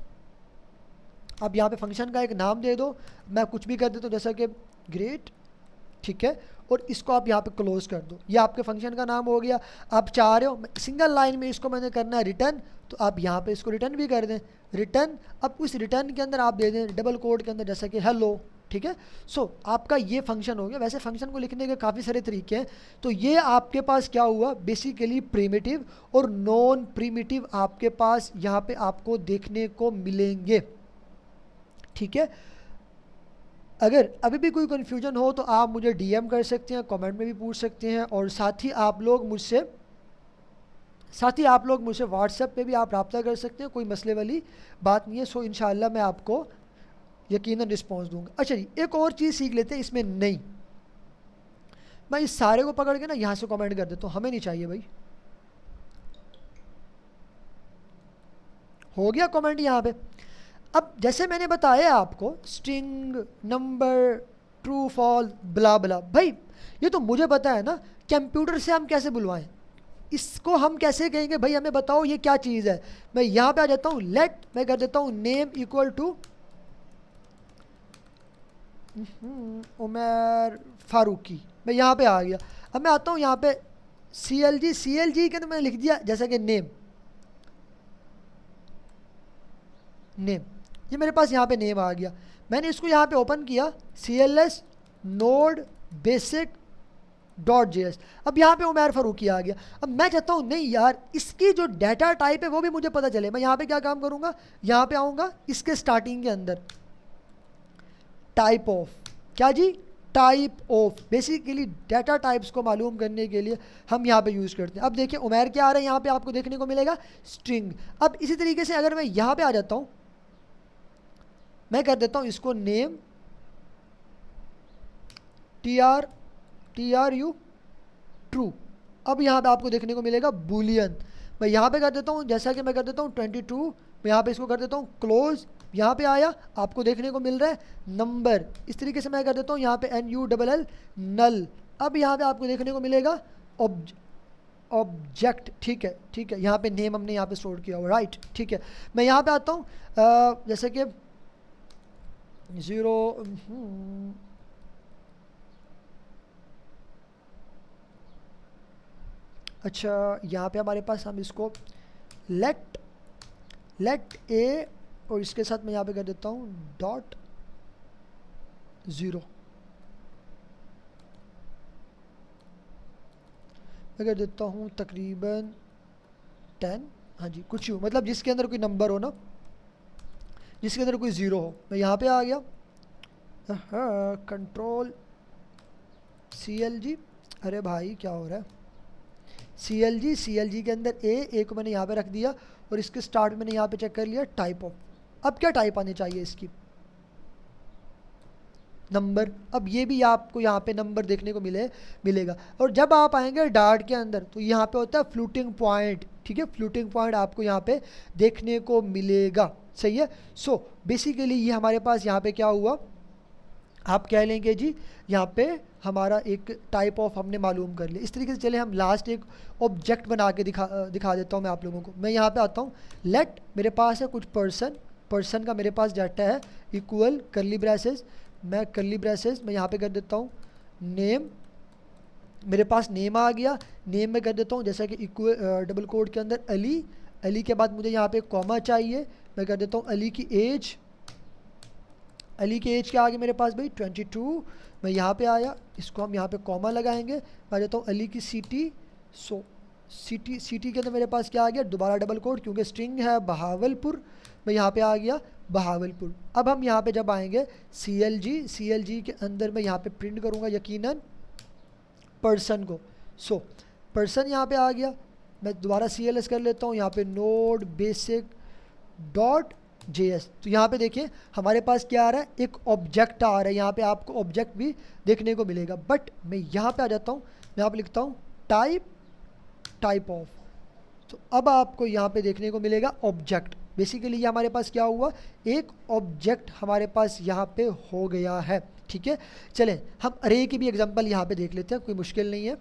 अब यहाँ पे फंक्शन का एक नाम दे दो, मैं कुछ भी कर देता हूँ जैसा कि ग्रेट, ठीक है, और इसको आप यहाँ पे क्लोज कर दो, ये आपके फंक्शन का नाम हो गया। आप चाह रहे हो सिंगल लाइन में इसको मैंने करना है रिटर्न, तो आप यहाँ पे इसको रिटर्न भी कर दें, रिटर्न। अब उस रिटर्न के अंदर आप दे दें डबल कोड के अंदर जैसा कि हेलो, ठीक है। सो आपका ये फंक्शन हो गया। वैसे फंक्शन को लिखने के काफ़ी सारे तरीके हैं। तो ये आपके पास क्या हुआ, बेसिकली प्रिमिटिव और नॉन प्रिमिटिव आपके पास यहाँ पे आपको देखने को मिलेंगे, ठीक है। अगर अभी भी कोई कन्फ्यूजन हो तो आप मुझे DM कर सकते हैं, कमेंट में भी पूछ सकते हैं, और साथ ही आप लोग मुझसे व्हाट्सएप पे भी आप रब्ता कर सकते हैं, कोई मसले वाली बात नहीं है। सो इंशाल्लाह मैं आपको यकीनन रिस्पॉन्स दूंगा। अच्छा जी, एक और चीज़ सीख लेते हैं इसमें, नहीं, मैं इस सारे को पकड़ के ना यहाँ से कमेंट कर देता हूँ, हमें नहीं चाहिए भाई। हो गया कमेंट यहाँ पे। अब जैसे मैंने बताया आपको, स्ट्रिंग, नंबर, ट्रू फॉल्स, ब्ला ब्ला, भाई ये तो मुझे पता है ना, कंप्यूटर से हम कैसे बुलवाएं, इसको हम कैसे कहेंगे भाई, हमें बताओ ये क्या चीज़ है। मैं यहाँ पे आ जाता हूँ, लेट, मैं कर देता हूँ name equal to Umar Farooqui, मैं यहाँ पे आ गया। अब मैं आता हूँ यहाँ पे CLG के अंदर मैंने लिख दिया जैसा कि नेम, ये मेरे पास यहाँ पे नेम आ गया। मैंने इसको यहाँ पे ओपन किया, CLS नोड बेसिक .js, अब यहाँ पे उमर फारूकी आ गया। अब मैं चाहता हूँ नहीं यार, इसकी जो डाटा टाइप है वो भी मुझे पता चले। मैं यहाँ पे क्या काम करूँगा, यहाँ पे आऊँगा, इसके स्टार्टिंग के अंदर टाइप ऑफ, क्या जी, type of. Basically data types को मालूम करने के लिए हम यहाँ पे यूज़ करते हैं। अब देखिए उमर क्या आ रहा है, यहाँ पे आपको देखने को मिलेगा स्ट्रिंग। अब इसी तरीके से अगर मैं यहाँ पे आ जाता हूँ, मैं कर देता हूँ इसको नेम TRU ट्रू। अब यहाँ पे आपको देखने को मिलेगा बूलियन। मैं यहाँ पे कर देता हूँ, जैसा कि मैं कर देता हूँ 22, मैं यहाँ पे इसको कर देता हूँ क्लोज, यहाँ पे आया, आपको देखने को मिल रहा है नंबर। इस तरीके से मैं कर देता हूँ यहाँ पे NULL नल। अब यहाँ पे आपको देखने को मिलेगा ऑब्जेक्ट, ठीक है ठीक है, यहाँ पे नेम हमने यहाँ पे स्टोर किया हुआ, राइट, ठीक है। मैं यहाँ पे आता हूँ, जैसे कि 0, अच्छा यहाँ पे हमारे पास हम इसको लेट ए, और इसके साथ मैं यहाँ पे कर देता हूँ .0, मैं कर देता हूँ तकरीबन 10, हाँ जी कुछ यूँ, मतलब जिसके अंदर कोई नंबर हो ना, जिसके अंदर कोई ज़ीरो हो। मैं यहाँ पे आ गया, कंट्रोल CLG, अरे भाई क्या हो रहा है, CLG के अंदर ए को मैंने यहाँ पे रख दिया, और इसके स्टार्ट में मैंने यहाँ पे चेक कर लिया टाइप ऑफ। अब क्या टाइप आनी चाहिए इसकी, नंबर। अब ये भी आपको यहाँ पे नंबर देखने को मिलेगा। और जब आप आएंगे डार्ट के अंदर तो यहाँ पे होता है फ्लोटिंग पॉइंट, ठीक है, फ्लोटिंग पॉइंट आपको यहाँ पे देखने को मिलेगा, सही है। सो बेसिकली ये हमारे पास यहाँ पे क्या हुआ, आप कह लेंगे जी यहाँ पे हमारा एक टाइप ऑफ हमने मालूम कर लिया। इस तरीके से चले हम लास्ट एक ऑब्जेक्ट बना के दिखा देता हूँ मैं आप लोगों को। मैं यहाँ पे आता हूँ, लेट मेरे पास है कुछ पर्सन का मेरे पास डाटा है, इक्वल करली ब्रेसेस, मैं करली ब्रेसेस मैं यहाँ पे कर देता हूँ नेम, मेरे पास नेम आ गया, नेम में कर देता हूँ जैसा कि इक्वल डबल कोड के अंदर अली के बाद मुझे यहाँ पे कॉमा चाहिए, मैं कर देता हूँ अली की एज क्या आ गई मेरे पास भाई 22। मैं यहाँ पे आया, इसको हम यहाँ पे कॉमा लगाएंगे, मैं देता हूँ अली की सिटी। सो सिटी के अंदर मेरे पास क्या आ गया, दोबारा डबल कोड, क्योंकि स्ट्रिंग है बहावलपुर, मैं यहाँ पे आ गया बहावलपुर। अब हम यहाँ पे जब आएंगे CLG के अंदर मैं यहाँ पे प्रिंट करूँगा यकीनन पर्सन को। सो पर्सन यहाँ पे आ गया, मैं दोबारा CLS कर लेता हूँ, यहाँ पे नोड बेसिक डॉट JS। तो यहाँ पे देखिए हमारे पास क्या आ रहा है, एक ऑब्जेक्ट आ रहा है, यहाँ पे आपको ऑब्जेक्ट भी देखने को मिलेगा। बट मैं यहाँ पे आ जाता हूँ, मैं यहाँ पे लिखता हूँ टाइप ऑफ, तो अब आपको यहाँ पे देखने को मिलेगा ऑब्जेक्ट। बेसिकली ये हमारे पास क्या हुआ, एक ऑब्जेक्ट हमारे पास यहाँ पे हो गया है, ठीक है। चलें हम अरे की भी एग्जांपल यहाँ पे देख लेते हैं, कोई मुश्किल नहीं है।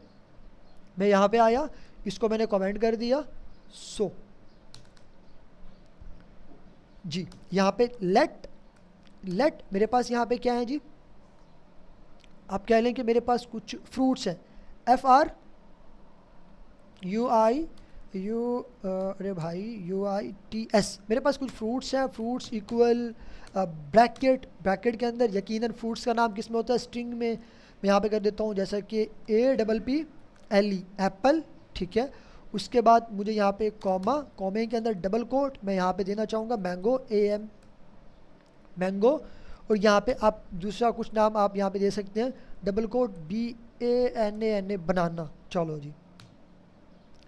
मैं यहाँ पे आया, इसको मैंने कमेंट कर दिया। सो जी यहाँ पे लेट मेरे पास यहाँ पे क्या है जी, आप कह लें कि मेरे पास कुछ फ्रूट्स हैं, अरे भाई UITS, मेरे पास कुछ फ्रूट्स हैं, फ्रूट्स इक्वल ब्रैकेट के अंदर यकीनन फ्रूट्स का नाम किस में होता है, स्ट्रिंग में। मैं यहाँ पे कर देता हूँ जैसा कि APPLE एप्पल, ठीक है। उसके बाद मुझे यहाँ पे कॉमे के अंदर डबल कोट, मैं यहाँ पे देना चाहूँगा मैंगो मैंगो, और यहाँ पे आप दूसरा कुछ नाम आप यहाँ पे दे सकते हैं, डबल कोट BANANA बनाना, चलो जी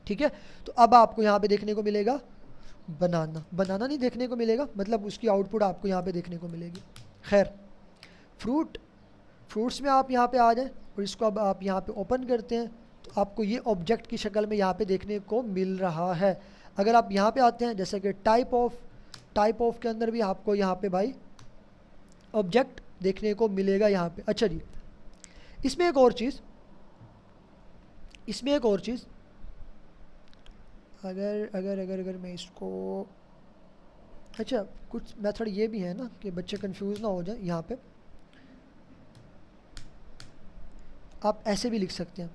ठीक है। तो अब आपको यहाँ पे देखने को मिलेगा बनाना नहीं देखने को मिलेगा, मतलब उसकी आउटपुट आपको यहाँ पे देखने को मिलेगी। खैर फ्रूट्स में आप यहाँ पे आ जाएं, और इसको अब आप यहाँ पे ओपन करते हैं तो आपको ये ऑब्जेक्ट की शक्ल में यहाँ पे देखने को मिल रहा है। अगर आप यहाँ पे आते हैं जैसे कि टाइप ऑफ के अंदर भी आपको यहाँ पे भाई ऑब्जेक्ट देखने को मिलेगा यहाँ पे। अच्छा जी, इसमें एक और चीज़ अगर मैं इसको, अच्छा कुछ मेथड ये भी है ना कि बच्चे कंफ्यूज ना हो जाए। यहाँ पे आप ऐसे भी लिख सकते हैं,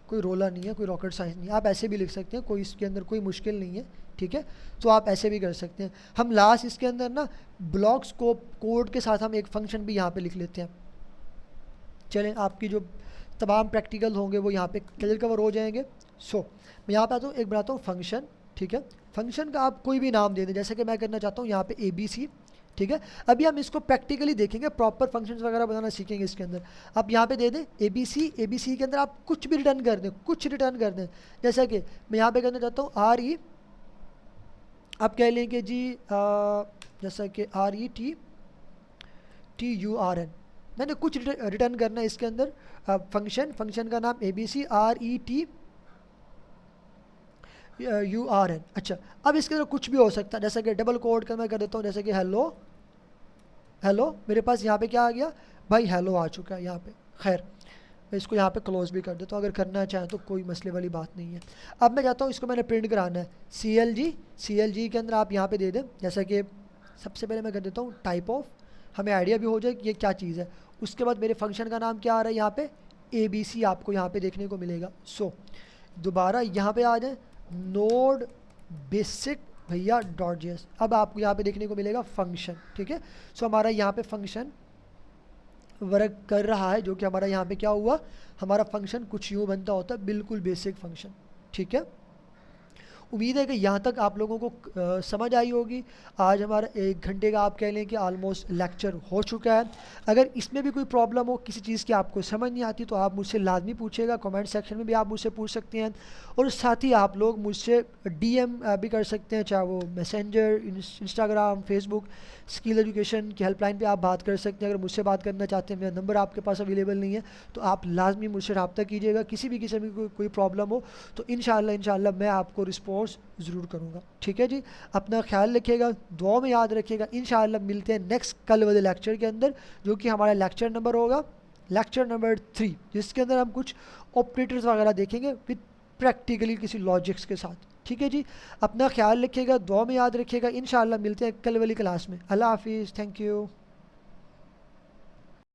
कोई रोला नहीं है, कोई रॉकेट साइंस नहीं है, आप ऐसे भी लिख सकते हैं, कोई इसके अंदर कोई मुश्किल नहीं है, ठीक है। तो आप ऐसे भी कर सकते हैं। हम लास्ट इसके अंदर ना ब्लॉक्स को कोड के साथ हम एक फंक्शन भी यहाँ पे लिख लेते हैं। चलें आपकी जो तमाम प्रैक्टिकल होंगे वो यहाँ पे क्लियर कवर हो जाएंगे। सो मैं यहाँ पे आता हूँ, एक बनाता हूँ फंक्शन, ठीक है। फंक्शन का आप कोई भी नाम दे दें, जैसे कि मैं करना चाहता हूँ यहाँ पे ABC, ठीक है। अभी हम इसको प्रैक्टिकली देखेंगे, प्रॉपर फंक्शंस वगैरह बनाना सीखेंगे इसके अंदर। आप यहाँ पे दे दें ABC के अंदर आप कुछ भी रिटर्न कर दें, जैसा कि मैं यहाँ पे करना चाहता हूँ RE, आप कह लेंगे जी जैसा कि RETURN, मैंने कुछ रिटर्न करना है इसके अंदर। फंक्शन का नाम ABC RETURN। अच्छा, अब इसके अंदर कुछ भी हो सकता है, जैसा कि डबल कोड का मैं कर देता हूँ, जैसे कि हेलो, मेरे पास यहाँ पे क्या आ गया भाई, हेलो आ चुका है यहाँ पे। खैर मैं इसको यहाँ पे क्लोज भी कर देता हूँ, अगर करना चाहें तो कोई मसले वाली बात नहीं है। अब मैं चाहता हूँ इसको मैंने प्रिंट कराना है, CLG के अंदर आप यहाँ पे दे दें, जैसा कि सबसे पहले मैं कर देता हूँ टाइप ऑफ, हमें आइडिया भी हो जाए कि ये क्या चीज़ है। उसके बाद मेरे फंक्शन का नाम क्या आ रहा है यहाँ पे, ABC आपको यहाँ पे देखने को मिलेगा। सो दोबारा यहाँ पे आ जाए, नोड बेसिक भैया .js, अब आपको यहाँ पे देखने को मिलेगा फंक्शन, ठीक है। सो हमारा यहाँ पे फंक्शन वर्क कर रहा है, जो कि हमारा यहाँ पे क्या हुआ, हमारा फंक्शन कुछ यूँ बनता होता है, बिल्कुल बेसिक फंक्शन, ठीक है। उम्मीद है कि यहाँ तक आप लोगों को समझ आई होगी। आज हमारा 1 घंटे का आप कह लें कि ऑलमोस्ट लेक्चर हो चुका है। अगर इसमें भी कोई प्रॉब्लम हो, किसी चीज़ की आपको समझ नहीं आती, तो आप मुझसे लाजमी पूछिएगा, कमेंट सेक्शन में भी आप मुझसे पूछ सकते हैं, और साथ ही आप लोग मुझसे DM भी कर सकते हैं, चाहे वो messenger, Instagram, Facebook, skill education की हेल्पलाइन पे आप बात कर सकते हैं। अगर मुझसे बात करना चाहते हैं, मेरा नंबर आपके पास अवेलेबल नहीं है, तो आप लाजमी मुझसे रब्ता कीजिएगा। किसी भी किस्म की कोई प्रॉब्लम हो तो इंशाल्लाह मैं आपको रिस्पॉन्स ज़रूर करूँगा, ठीक है जी। अपना ख्याल रखिएगा, दुआ में याद रखिएगा। इंशाल्लाह मिलते हैं नेक्स्ट कल वाले लेक्चर के अंदर, जो कि हमारा लेक्चर नंबर होगा, लेक्चर नंबर 3, जिसके अंदर हम कुछ ऑपरेटर्स वगैरह देखेंगे विद प्रैक्टिकली किसी लॉजिक्स के साथ, ठीक है जी। अपना ख्याल रखिएगा, दुआ में याद रखिएगा। इंशाल्लाह मिलते हैं कल वाली क्लास में। अल्लाह हाफिज़, थैंक यू।